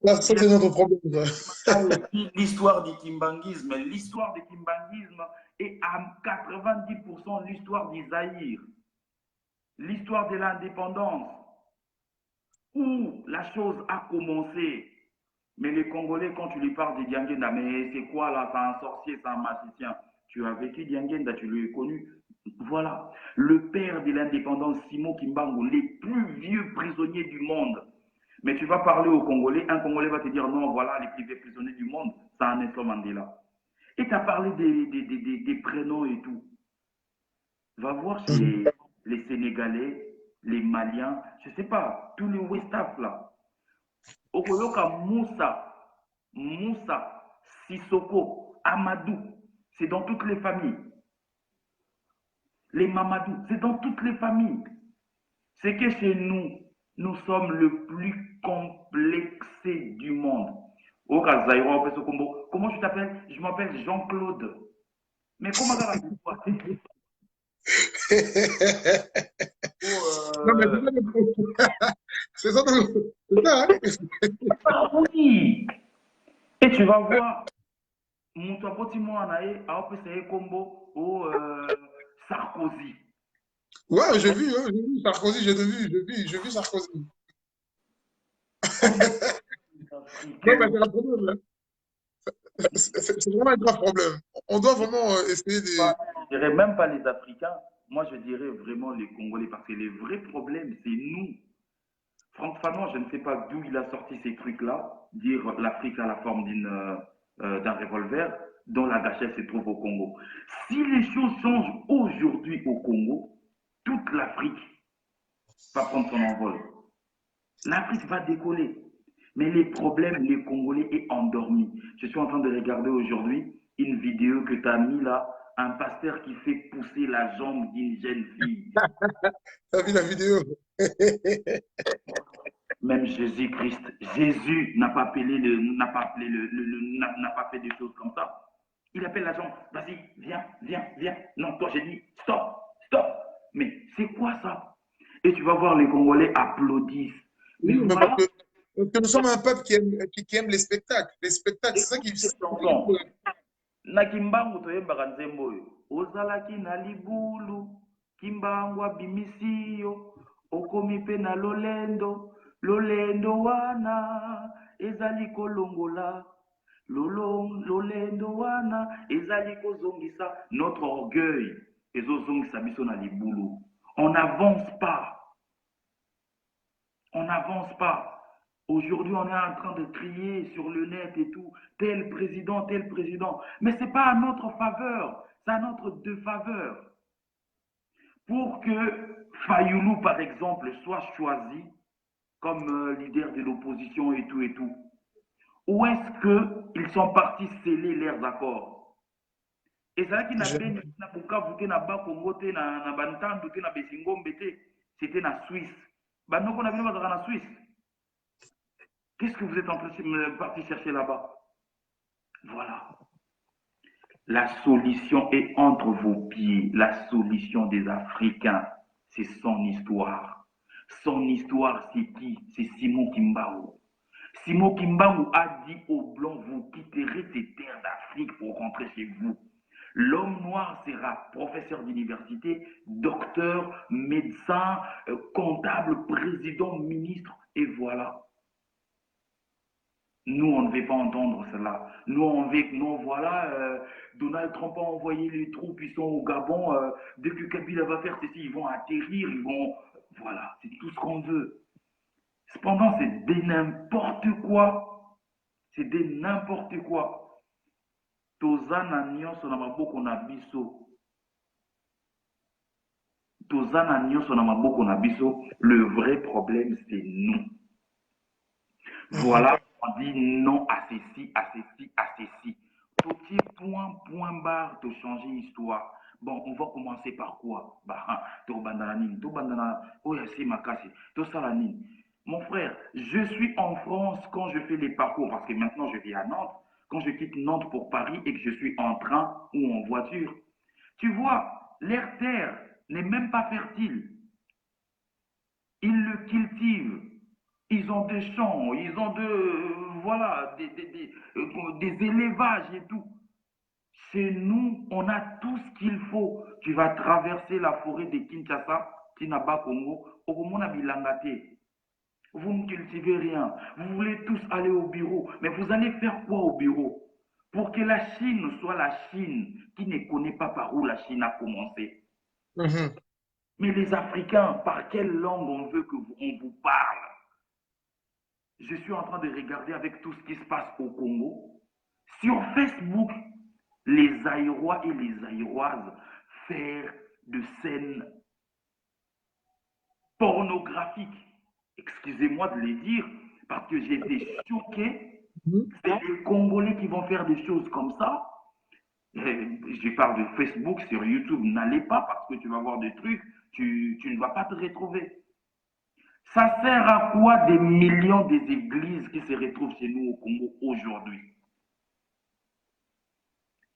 Speaker 1: Là, ça,
Speaker 2: Il y
Speaker 1: c'est notre problème,
Speaker 2: a
Speaker 1: ça.
Speaker 2: aussi l'histoire du kimbanguisme. L'histoire du kimbanguisme est à 90% l'histoire d'Isaïr, l'histoire de l'indépendance, où la chose a commencé. Mais les Congolais, quand tu lui parles de Diangenda, mais c'est quoi là? C'est un sorcier, c'est un magicien. Tu as vécu Diangenda, tu l'as connu. Voilà. Le père de l'indépendance, Simon Kimbangu, les plus vieux prisonniers du monde. Mais tu vas parler aux Congolais, un Congolais va te dire non, voilà, les plus vieux prisonniers du monde, c'est un Nelson Mandela. Et tu as parlé des prénoms et tout. Va voir
Speaker 1: Mhm.
Speaker 2: chez les Sénégalais, les Maliens, je ne sais pas, tous les West Af là. Okoyoka Moussa, Moussa, Sissoko, Amadou, c'est dans toutes les familles. Les Mamadou, c'est dans toutes les familles. C'est que chez nous, nous sommes le plus complexé du monde. Oh, comment tu t'appelles? Je m'appelle Jean-Claude. Mais comment ça va se
Speaker 1: Non, mais c'est ça, c'est ça, c'est ça, hein?
Speaker 2: Ah oui! Et tu vas voir, mon tapoti moi nae, a opé combo au Sarkozy.
Speaker 1: Ouais,
Speaker 2: Mais
Speaker 1: j'ai vu Sarkozy, j'ai vu Sarkozy.
Speaker 2: on est
Speaker 1: Non, mais
Speaker 2: africains.
Speaker 1: c'est un problème, là. C'est vraiment un grave problème. On doit vraiment essayer de.
Speaker 2: Je dirais même pas les Africains, moi je dirais vraiment les Congolais, parce que les vrais problèmes, c'est nous. Franck Fanon, je ne sais pas d'où il a sorti ces trucs-là, dire l'Afrique a la forme d'un revolver, dont la gâchette se trouve au Congo. Si les choses changent aujourd'hui au Congo, toute l'Afrique va prendre son envol. L'Afrique va décoller. Mais les problèmes, les Congolais est endormi. Je suis en train de regarder aujourd'hui une vidéo que tu as mis là, un pasteur qui fait pousser la jambe d'une jeune fille.
Speaker 1: T'as vu la vidéo?
Speaker 2: Même Jésus-Christ, Jésus n'a pas appelé n'a pas appelé n'a pas fait des choses comme ça. Il appelle la jambe, vas-y, viens, viens, viens. Non, toi j'ai dit, stop, stop. Mais c'est quoi ça? Et tu vas voir les Congolais applaudissent. Mais
Speaker 1: Oui, mais
Speaker 2: voilà,
Speaker 1: parce que nous sommes un peuple qui aime les spectacles. Les spectacles, c'est ça
Speaker 2: écoute
Speaker 1: qui.
Speaker 2: cette chanson. Na kimbangu toyembaka nzembo oyo ozalaki na libulu kimbangu abimisi yo okomi mpe na lolendo lolendo wana ezali kolongola lolendo wana ezali kozongisa notre orgueil ezozongisa biso na libulu. On n'avance pas, on n'avance pas. Aujourd'hui, on est en train de crier sur le net et tout, tel président, tel président. Mais ce n'est pas à notre faveur, c'est à notre défaveur. Pour que Fayoulou, par exemple, soit choisi comme leader de l'opposition et tout et tout, où est-ce qu'ils sont partis sceller leurs accords? Et ça qui n'a pas voté na bas Congo, na Bantandu, na Besingombe, c'était na Suisse. Banoko na bino bazaka na Suisse. Qu'est-ce que vous êtes en train de partir chercher là-bas? Voilà. La solution est entre vos pieds. La solution des Africains, c'est son histoire. Son histoire, c'est qui? C'est Simon Kimbangu. Simon Kimbangu a dit aux Blancs, vous quitterez ces terres d'Afrique pour rentrer chez vous. L'homme noir sera professeur d'université, docteur, médecin, comptable, président, ministre, et voilà. Nous, on ne veut pas entendre cela. Nous, on veut, non, voilà, Donald Trump a envoyé les troupes, ils sont au Gabon. Dès que Kabila va faire ceci, ils vont atterrir, ils vont. Voilà, c'est tout ce qu'on veut. Cependant, c'est de n'importe quoi. C'est de n'importe quoi. Tozana nyonso na maboko na biso. Tozana nyonso na maboko na biso. Le vrai problème, c'est nous. Voilà, on dit non à ceci, à ceci, à ceci. Petit point, point barre de changer l'histoire. Bon, on va commencer par quoi? Bah, to bandanine, to bandana, oh yasi makasi, to salanine. Mon frère, je suis en France quand je fais les parcours, parce que maintenant je vis à Nantes, quand je quitte Nantes pour Paris et que je suis en train ou en voiture. Tu vois, l'air terre n'est même pas fertile. Ils le cultivent. Ils ont des champs, ils ont voilà, des élevages et tout. Chez nous, on a tout ce qu'il faut. Tu vas traverser la forêt de Kinshasa, Tinaba, Congo, Okomona Bilangate. Vous ne cultivez rien. Vous voulez tous aller au bureau. Mais vous allez faire quoi au bureau? Pour que la Chine soit la Chine qui ne connaît pas par où la Chine a commencé. Mais les Africains, par quelle langue on veut qu'on vous parle? Je suis en train de regarder avec tout ce qui se passe au Congo. Sur Facebook, les Aïrois et les Aïroises faire de scènes pornographiques. Excusez-moi de les dire, parce que j'ai été choqué
Speaker 1: Mhm.
Speaker 2: C'est les Congolais qui vont faire des choses comme ça. Je parle de Facebook, sur YouTube, n'allez pas parce que tu vas voir des trucs, tu ne vas pas te retrouver. Ça sert à quoi des millions des églises qui se retrouvent chez nous au Congo aujourd'hui?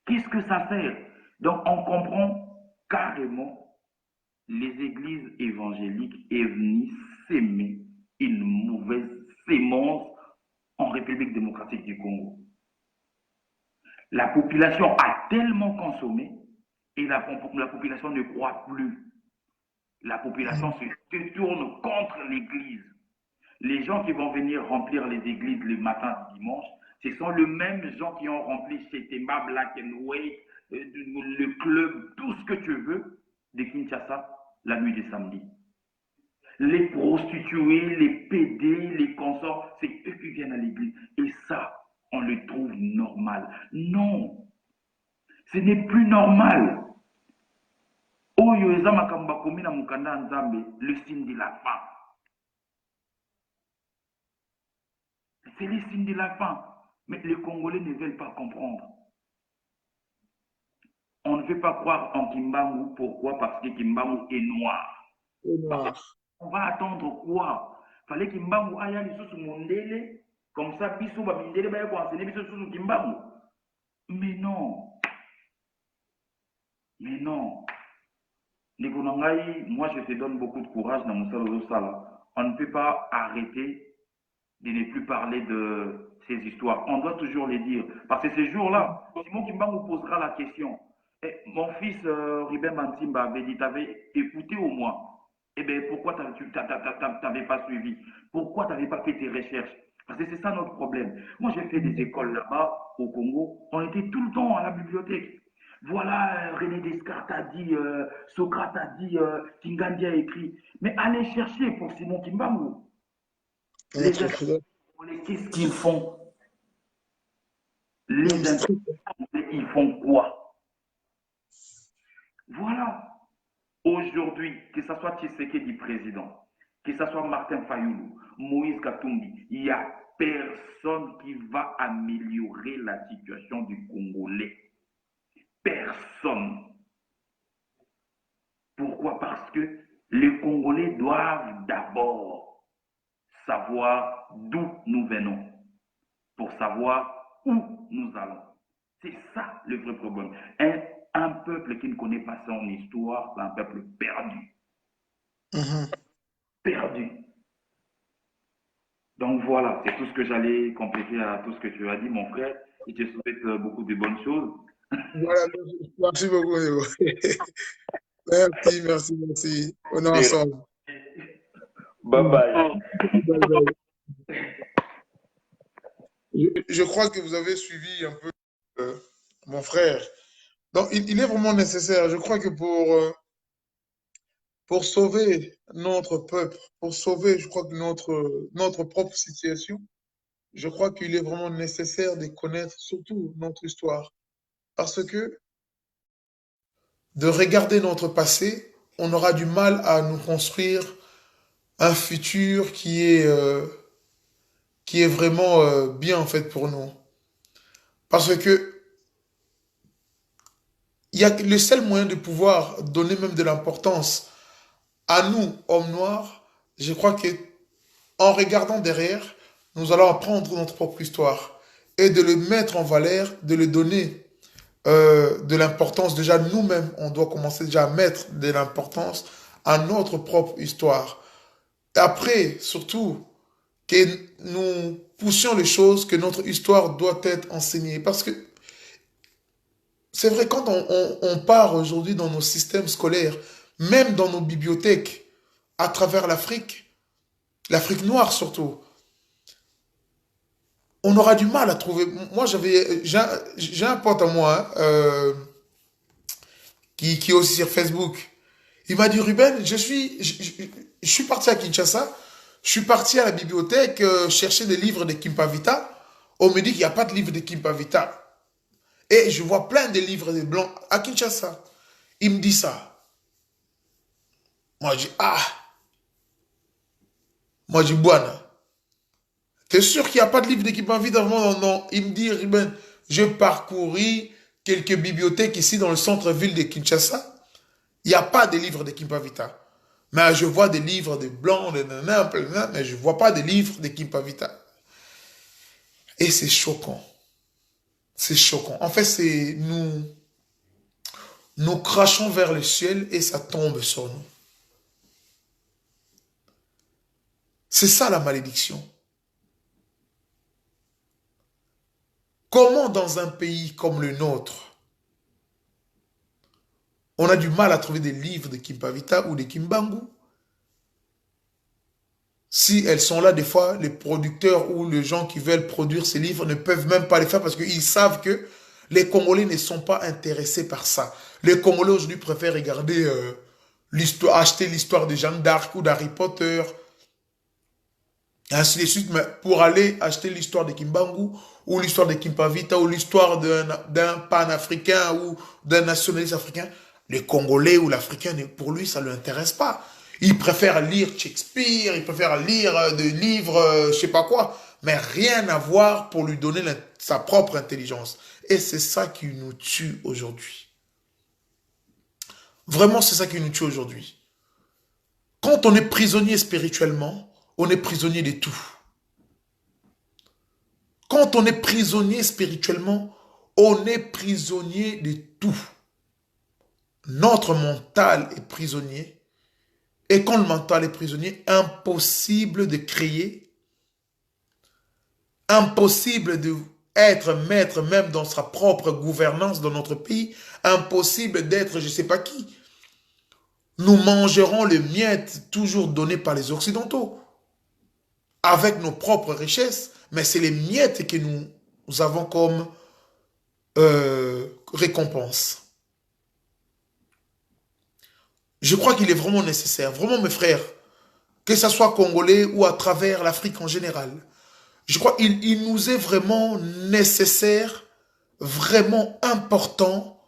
Speaker 2: Qu'est-ce que ça sert? Donc on comprend carrément les églises évangéliques est venues s'aimer une mauvaise sémence en République démocratique du Congo. La population a tellement consommé et la population ne croit plus. La population se tourne contre l'Église. Les gens qui vont venir remplir les églises le matin du dimanche, ce sont les mêmes gens qui ont rempli chez Temba, Black and White, le club, tout ce que tu veux de Kinshasa la nuit de samedi. Les prostituées, les PD, les consorts, c'est eux qui viennent à l'église. Et ça, on le trouve normal. Non, ce n'est plus normal. Oyo eza makambo bakomi na mokanda ya Nzambe, le signe de la fin. C'est le signe de la fin. Mais les Congolais ne veulent pas comprendre. On ne veut pas croire en Kimbangu. Pourquoi? Parce que Kimbangu est noir.
Speaker 1: Et
Speaker 2: Parce
Speaker 1: noir.
Speaker 2: qu'on va attendre quoi? Fallait Kimbangu aya lisusu mondele. Comme ça, biso ba mindele ba ko enseigner biso lisusu Kimbangu. Mais non. Mais non. Moi je te donne beaucoup de courage dans mon salon. On ne peut pas arrêter de ne plus parler de ces histoires. On doit toujours les dire. Parce que ces jours-là, Simon Kimba nous posera la question. Eh, mon fils Ruben Bantimba avait dit, t'avais écouté au moins. Eh bien, pourquoi tu n'avais pas suivi? Pourquoi tu n'avais pas fait tes recherches? Parce que c'est ça notre problème. Moi, j'ai fait des écoles là-bas, au Congo. On était tout le temps à la bibliothèque. Voilà, René Descartes a dit, Socrate a dit, Kingandi a écrit. Mais allez chercher pour Simon Kimbangu. Les
Speaker 1: Notre philosophe.
Speaker 2: qu'est-ce qu'ils font? Les
Speaker 1: Même strict.
Speaker 2: intellectuels, ils font quoi? Voilà. Aujourd'hui, que ce soit Tshisekedi président, que ce soit Martin Fayoulou, Moïse Katumbi, il n'y a personne qui va améliorer la situation du Congolais. Personne. Pourquoi? Parce que les Congolais doivent d'abord savoir d'où nous venons pour savoir où nous allons. C'est ça le vrai problème. Un peuple qui ne connaît pas son histoire, c'est un peuple perdu.
Speaker 1: Mhm.
Speaker 2: Perdu. Donc voilà, c'est tout ce que j'allais compléter à tout ce que tu as dit, mon frère. Et je te souhaite beaucoup de bonnes choses.
Speaker 1: Voilà, merci beaucoup, Néo. Merci, merci, merci. On est ensemble.
Speaker 2: Bye bye.
Speaker 1: Bye bye. Je crois que vous avez suivi un peu euh, mon frère. Donc, il est vraiment nécessaire. Je crois que pour sauver notre peuple, pour sauver, je crois que notre propre situation, je crois qu'il est vraiment nécessaire de connaître surtout notre histoire. Parce que de regarder notre passé, on aura du mal à nous construire un futur qui est vraiment bien en fait pour nous. Parce que il y a le seul moyen de pouvoir donner même de l'importance à nous, hommes noirs, je crois que en regardant derrière, nous allons apprendre notre propre histoire et de le mettre en valeur, de le donner de l'importance. Déjà, nous-mêmes, on doit commencer déjà à mettre de l'importance à notre propre histoire. Et après, surtout, que nous poussions les choses, que notre histoire doit être enseignée. Parce que c'est vrai, quand on part aujourd'hui dans nos systèmes scolaires, même dans nos bibliothèques, à travers l'Afrique noire surtout, on aura du mal à trouver. Moi, j'ai un pote à moi hein, qui est aussi sur Facebook. Il m'a dit, Ruben, je suis parti à Kinshasa, je suis parti à la bibliothèque chercher des livres de Kimpavita. On me dit qu'il n'y a pas de livre de Kimpavita. Et je vois plein de livres de blancs à Kinshasa. Il me dit ça. Moi, je dis, ah, moi, je dis, Buana. T'es sûr qu'il n'y a pas de livre de Kimpa Vita? Vraiment, non, non. Il me dit, Ruben, je parcouris quelques bibliothèques ici dans le centre-ville de Kinshasa. Il n'y a pas de livres de Kimpa Vita. Mais je vois des livres de blancs, de nanana, mais je ne vois pas de livres de Kimpa Vita. Et c'est choquant. C'est choquant. En fait, c'est nous crachons vers le ciel et ça tombe sur nous. C'est ça la malédiction. Comment dans un pays comme le nôtre, on a du mal à trouver des livres de Kimpa Vita ou de Kimbangu? Si elles sont là, des fois, les producteurs ou les gens qui veulent produire ces livres ne peuvent même pas les faire parce qu'ils savent que les Congolais ne sont pas intéressés par ça. Les Congolais aujourd'hui préfèrent regarder l'histoire, acheter l'histoire de Jeanne d'Arc ou d'Harry Potter, et ainsi de suite, mais pour aller acheter l'histoire de Kimbangu ou l'histoire de Kimpa Vita ou l'histoire d'un panafricain ou d'un nationaliste africain, les Congolais ou l'Africain, pour lui, ça ne l'intéresse pas. Il préfère lire Shakespeare, il préfère lire des livres, je sais pas quoi, mais rien à voir pour lui donner sa propre intelligence. Et c'est ça qui nous tue aujourd'hui. Vraiment, c'est ça qui nous tue aujourd'hui. Quand on est prisonnier spirituellement, on est prisonnier de tout. Quand on est prisonnier spirituellement, on est prisonnier de tout. Notre mental est prisonnier. Et quand le mental est prisonnier, impossible de créer, impossible d'être maître même dans sa propre gouvernance dans notre pays, impossible d'être je ne sais pas qui. Nous mangerons les miettes toujours données par les Occidentaux, avec nos propres richesses, mais c'est les miettes que nous avons comme récompense. Je crois qu'il est vraiment nécessaire, vraiment mes frères, que ce soit congolais ou à travers l'Afrique en général. Je crois qu'il nous est vraiment nécessaire, vraiment important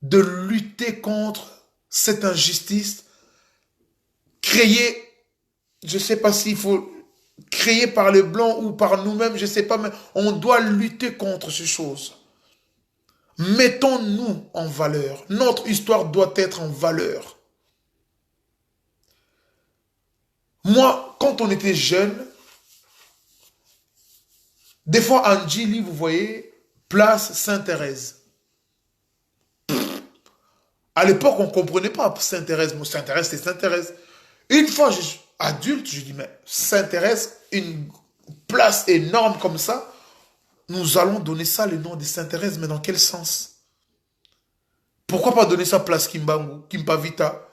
Speaker 1: de lutter contre cette injustice créée, je ne sais pas s'il faut créer par les Blancs ou par nous-mêmes, je ne sais pas, mais on doit lutter contre ces choses. Mettons-nous en valeur. Notre histoire doit être en valeur. Moi, quand on était jeune, des fois en Djili, vous voyez, place Sainte-Thérèse. À l'époque, on ne comprenait pas Sainte-Thérèse. Moi, Sainte-Thérèse, c'est Sainte-Thérèse. Une fois, adulte, je dis, mais Sainte-Thérèse, une place énorme comme ça, nous allons donner ça le nom de Sainte-Thérèse, mais dans quel sens? Pourquoi pas donner ça place Kimbangu, Kimpa Vita?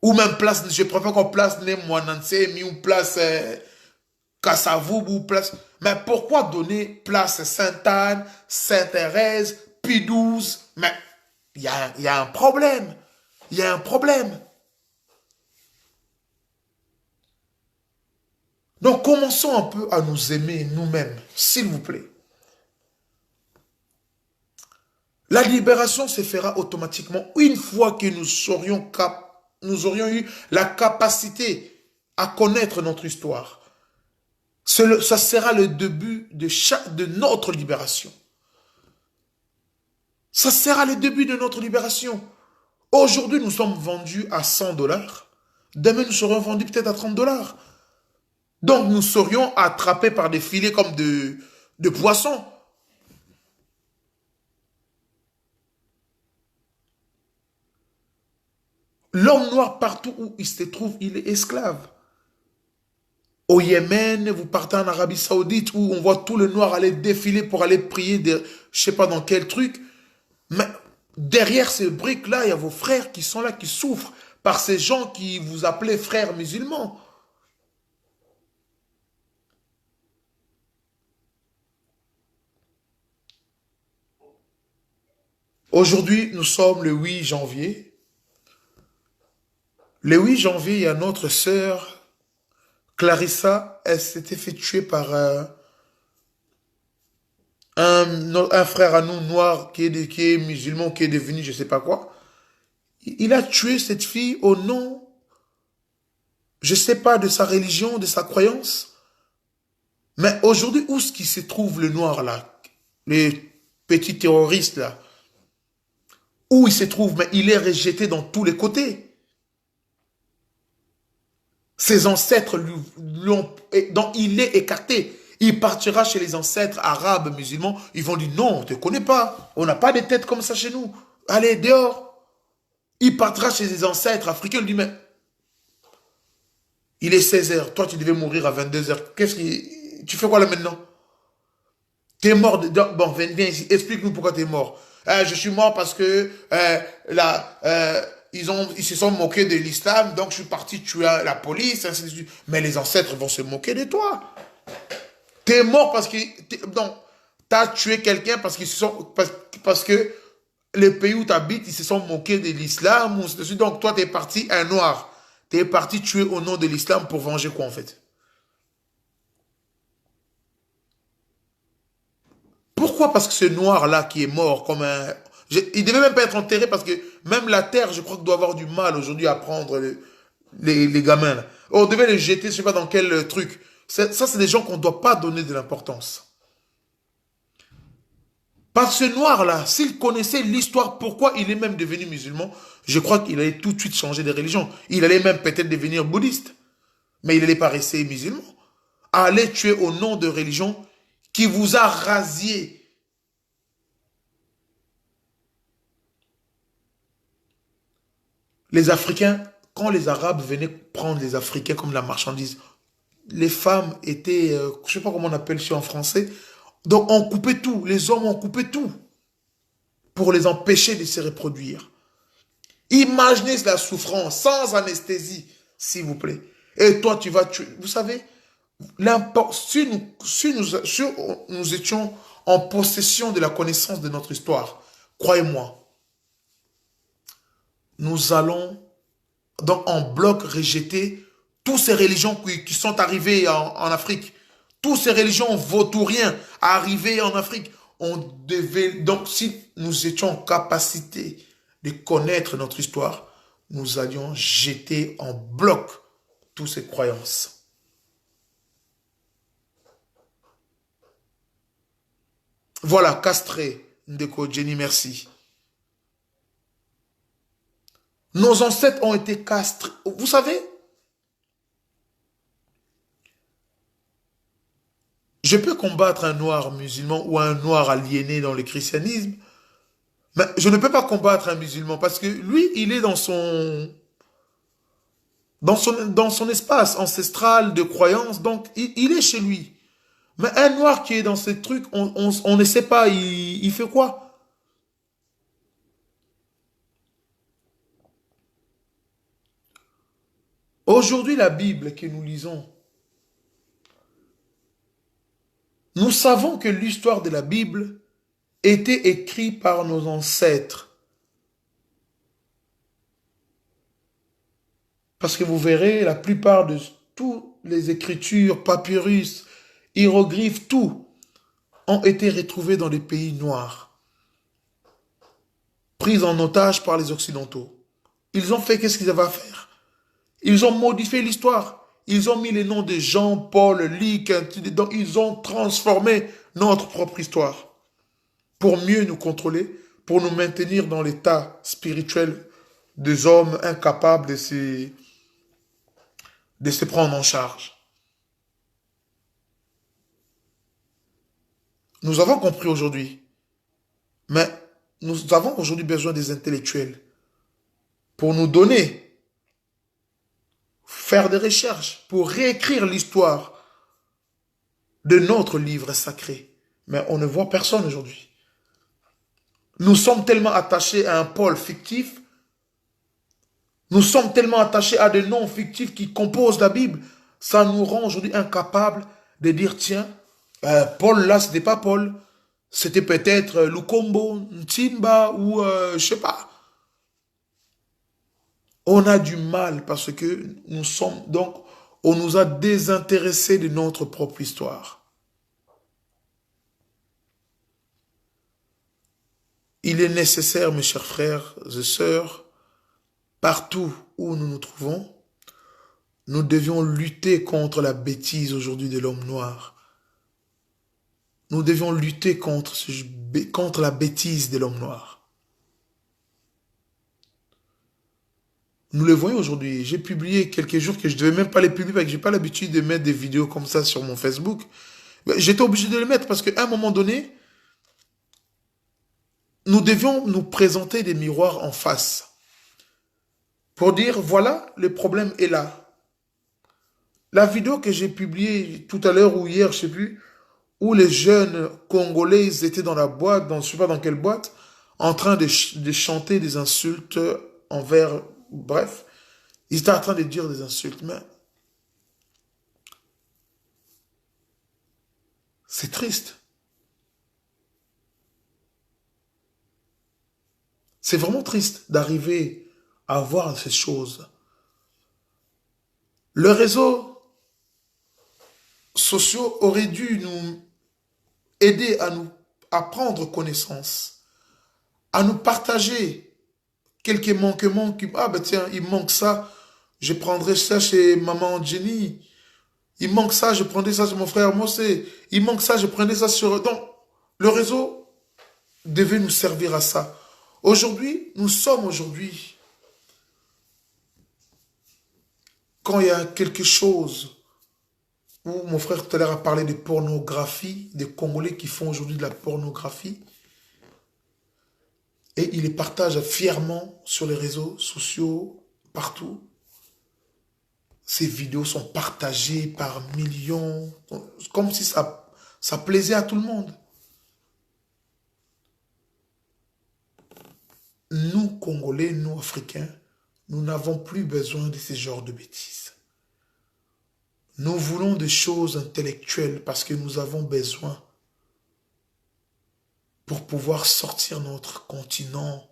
Speaker 1: Ou même place, je préfère qu'on place Nemwananse, ou place Kassavoub, ou place... Mais pourquoi donner place Sainte-Anne, Sainte-Thérèse, Pie-XII? Mais il y a un problème. Il y a un problème. Donc commençons un peu à nous aimer nous-mêmes, s'il vous plaît. La libération se fera automatiquement une fois que nous aurions eu la capacité à connaître notre histoire. Ça sera le début de notre libération. Ça sera le début de notre libération. Aujourd'hui, nous sommes vendus à 100 $. Demain, nous serons vendus peut-être à 30 $. Donc, nous serions attrapés par des filets comme de poissons. L'homme noir, partout où il se trouve, il est esclave. Au Yémen, vous partez en Arabie Saoudite où on voit tout le noir aller défiler pour aller prier, je ne sais pas dans quel truc. Mais derrière ces briques-là, il y a vos frères qui sont là, qui souffrent par ces gens qui vous appelaient frères musulmans. Aujourd'hui, nous sommes le 8 janvier. Le 8 janvier, il y a notre sœur Clarissa, elle s'était fait tuer par un frère à nous noir qui est musulman, qui est devenu je ne sais pas quoi. Il a tué cette fille au nom, je ne sais pas, de sa religion, de sa croyance. Mais aujourd'hui, où est-ce qu'il se trouve le noir là? Les petits terroristes là? Où il se trouve? Mais il est rejeté dans tous les côtés. Ses ancêtres donc il est écarté. Il partira chez les ancêtres arabes, musulmans. Ils vont dire non, on ne te connaît pas. On n'a pas de tête comme ça chez nous. Allez, dehors. Il partira chez ses ancêtres africains. Il dit mais il est 16 heures. Toi, tu devais mourir à 22 heures. Tu fais quoi là maintenant? Tu es mort. Bon, viens ici. Explique-nous pourquoi tu es mort. Je suis mort parce que ils se sont moqués de l'islam, donc je suis parti tuer la police, ainsi de suite. Mais les ancêtres vont se moquer de toi. Tu es mort parce que donc, tu as tué quelqu'un parce que les pays où tu habites, ils se sont moqués de l'islam. Donc toi, tu es parti un noir. Tu es parti tuer au nom de l'islam pour venger quoi en fait? Pourquoi? Parce que ce noir-là qui est mort comme un... Il devait même pas être enterré parce que même la terre, je crois que doit avoir du mal aujourd'hui à prendre les gamins. Là. On devait les jeter, je sais pas dans quel truc. Ça, c'est des gens qu'on ne doit pas donner de l'importance. Parce que ce noir-là, s'il connaissait l'histoire, pourquoi il est même devenu musulman, je crois qu'il allait tout de suite changer de religion. Il allait même peut-être devenir bouddhiste. Mais il n'allait pas rester musulman. Aller tuer au nom de religion qui vous a rasié. Les Africains, quand les Arabes venaient prendre les Africains comme la marchandise, les femmes étaient, je ne sais pas comment on appelle ça en français, donc on coupait tout, les hommes ont coupé tout pour les empêcher de se reproduire. Imaginez la souffrance sans anesthésie, s'il vous plaît. Et toi, tu vas tuer. Vous savez, si nous étions en possession de la connaissance de notre histoire, croyez-moi, nous allons donc en bloc rejeter toutes ces religions qui sont arrivées en Afrique. Toutes ces religions vautouriens arrivées en Afrique. On devait, donc si nous étions en capacité de connaître notre histoire, nous allions jeter en bloc toutes ces croyances. Voilà, castré, Ndeko, Jenny, merci. Nos ancêtres ont été castrés. Vous savez, je peux combattre un noir musulman ou un noir aliéné dans le christianisme, mais je ne peux pas combattre un musulman parce que lui, il est dans son espace ancestral de croyance, donc il est chez lui. Mais un noir qui est dans ces trucs, on ne sait pas, il fait quoi? Aujourd'hui, la Bible que nous lisons, nous savons que l'histoire de la Bible était écrite par nos ancêtres. Parce que vous verrez, la plupart de toutes les écritures, papyrus, hiéroglyphes, tout, ont été retrouvés dans les pays noirs, pris en otage par les Occidentaux. Ils ont fait qu'est-ce qu'ils avaient à faire? Ils ont modifié l'histoire. Ils ont mis les noms de Jean, Paul, Luc, donc ils ont transformé notre propre histoire pour mieux nous contrôler, pour nous maintenir dans l'état spirituel des hommes incapables de se prendre en charge. Nous avons compris aujourd'hui, mais nous avons aujourd'hui besoin des intellectuels pour nous donner, faire des recherches, pour réécrire l'histoire de notre livre sacré. Mais on ne voit personne aujourd'hui. Nous sommes tellement attachés à un pôle fictif, nous sommes tellement attachés à des noms fictifs qui composent la Bible, ça nous rend aujourd'hui incapables de dire, tiens, Paul là, c'était pas Paul, c'était peut-être Lukombo, Ntimba ou je sais pas. On a du mal parce que nous sommes, donc, on nous a désintéressés de notre propre histoire. Il est nécessaire, mes chers frères et sœurs, partout où nous nous trouvons, nous devions lutter contre la bêtise aujourd'hui de l'homme noir. Nous devions lutter contre la bêtise de l'homme noir. Nous le voyons aujourd'hui. J'ai publié quelques jours que je ne devais même pas les publier parce que je n'ai pas l'habitude de mettre des vidéos comme ça sur mon Facebook. J'étais obligé de les mettre parce qu'à un moment donné, nous devions nous présenter des miroirs en face pour dire, voilà, le problème est là. La vidéo que j'ai publiée tout à l'heure ou hier, je ne sais plus, où les jeunes Congolais ils étaient dans la boîte, je ne sais pas dans quelle boîte, en train de chanter des insultes envers, bref, ils étaient en train de dire des insultes, mais c'est triste. C'est vraiment triste d'arriver à voir ces choses. Le réseau sociaux aurait dû nous aider à prendre connaissance, à nous partager quelques manquements qui, ah ben tiens, il manque ça, je prendrai ça chez maman Jenny, il manque ça, je prendrai ça chez mon frère Mossé, il manque ça, je prendrai ça sur... Donc, le réseau devait nous servir à ça. Aujourd'hui, nous sommes aujourd'hui, quand il y a quelque chose, où mon frère tout à l'heure a parlé de pornographie, des Congolais qui font aujourd'hui de la pornographie, et il les partage fièrement sur les réseaux sociaux, partout. Ces vidéos sont partagées par millions, comme si ça plaisait à tout le monde. Nous, Congolais, nous, Africains, nous n'avons plus besoin de ce genre de bêtises. Nous voulons des choses intellectuelles parce que nous avons besoin pour pouvoir sortir notre continent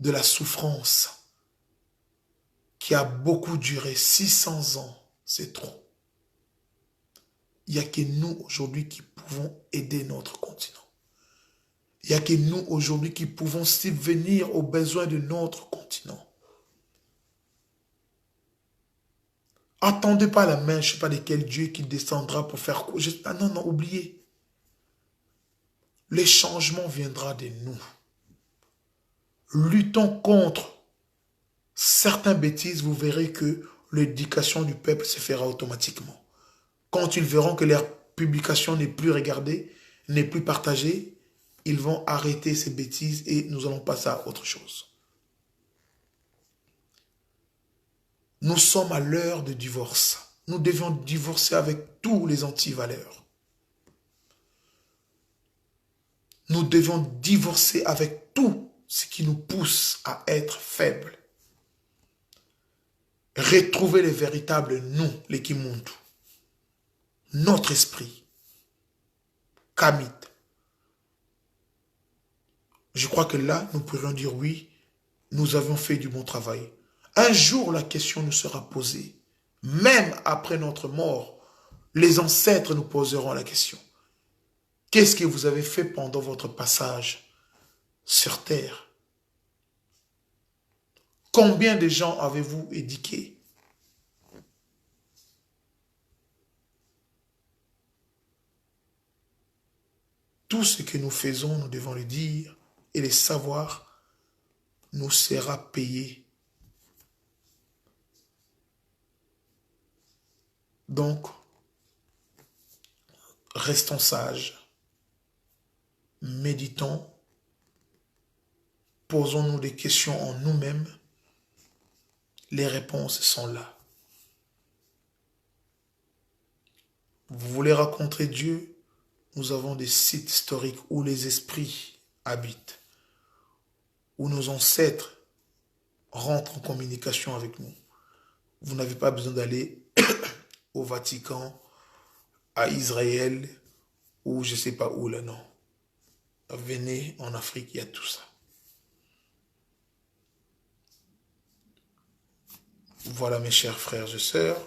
Speaker 1: de la souffrance qui a beaucoup duré. 600 ans, c'est trop. Il n'y a que nous aujourd'hui qui pouvons aider notre continent. Il n'y a que nous aujourd'hui qui pouvons subvenir aux besoins de notre continent. Attendez pas la main, je ne sais pas de quel Dieu qui descendra pour faire quoi. Ah non, non, oubliez. Le changement viendra de nous. Luttons contre certaines bêtises, vous verrez que l'éducation du peuple se fera automatiquement. Quand ils verront que leur publication n'est plus regardée, n'est plus partagée, ils vont arrêter ces bêtises et nous allons passer à autre chose. Nous sommes à l'heure de divorce. Nous devions divorcer avec tous les antivaleurs. Nous devons divorcer avec tout ce qui nous pousse à être faibles. Retrouver les véritables nous, les Kimuntu. Notre esprit. Kamit. Je crois que là, nous pourrions dire oui, nous avons fait du bon travail. Un jour, la question nous sera posée. Même après notre mort, les ancêtres nous poseront la question. Qu'est-ce que vous avez fait pendant votre passage sur terre? Combien de gens avez-vous éduqués? Tout ce que nous faisons, nous devons le dire et le savoir nous sera payé. Donc, restons sages, méditons, posons-nous des questions en nous-mêmes. Les réponses sont là. Vous voulez rencontrer Dieu? Nous avons des sites historiques où les esprits habitent, où nos ancêtres rentrent en communication avec nous. Vous n'avez pas besoin d'aller au Vatican, à Israël, ou je ne sais pas où là, non. Venez en Afrique, il y a tout ça. Voilà mes chers frères et sœurs.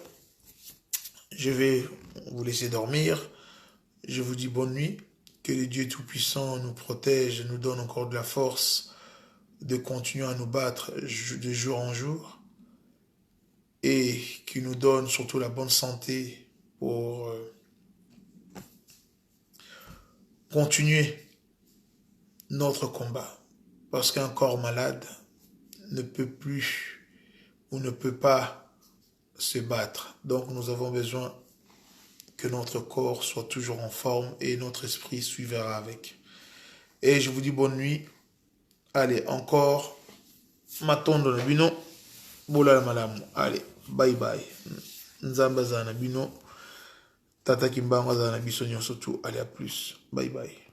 Speaker 1: Je vais vous laisser dormir. Je vous dis bonne nuit. Que le Dieu Tout-Puissant nous protège, nous donne encore de la force de continuer à nous battre de jour en jour. Et qui nous donne surtout la bonne santé pour continuer notre combat. Parce qu'un corps malade ne peut plus ou ne peut pas se battre. Donc nous avons besoin que notre corps soit toujours en forme et notre esprit suivra avec. Et je vous dis bonne nuit. Allez, encore. Matondo na bino. Bola malamu. Allez, bye bye. Nzamba zana bino. Tata Kimbango zana biso nyoso tu. Allez, à plus. Bye bye.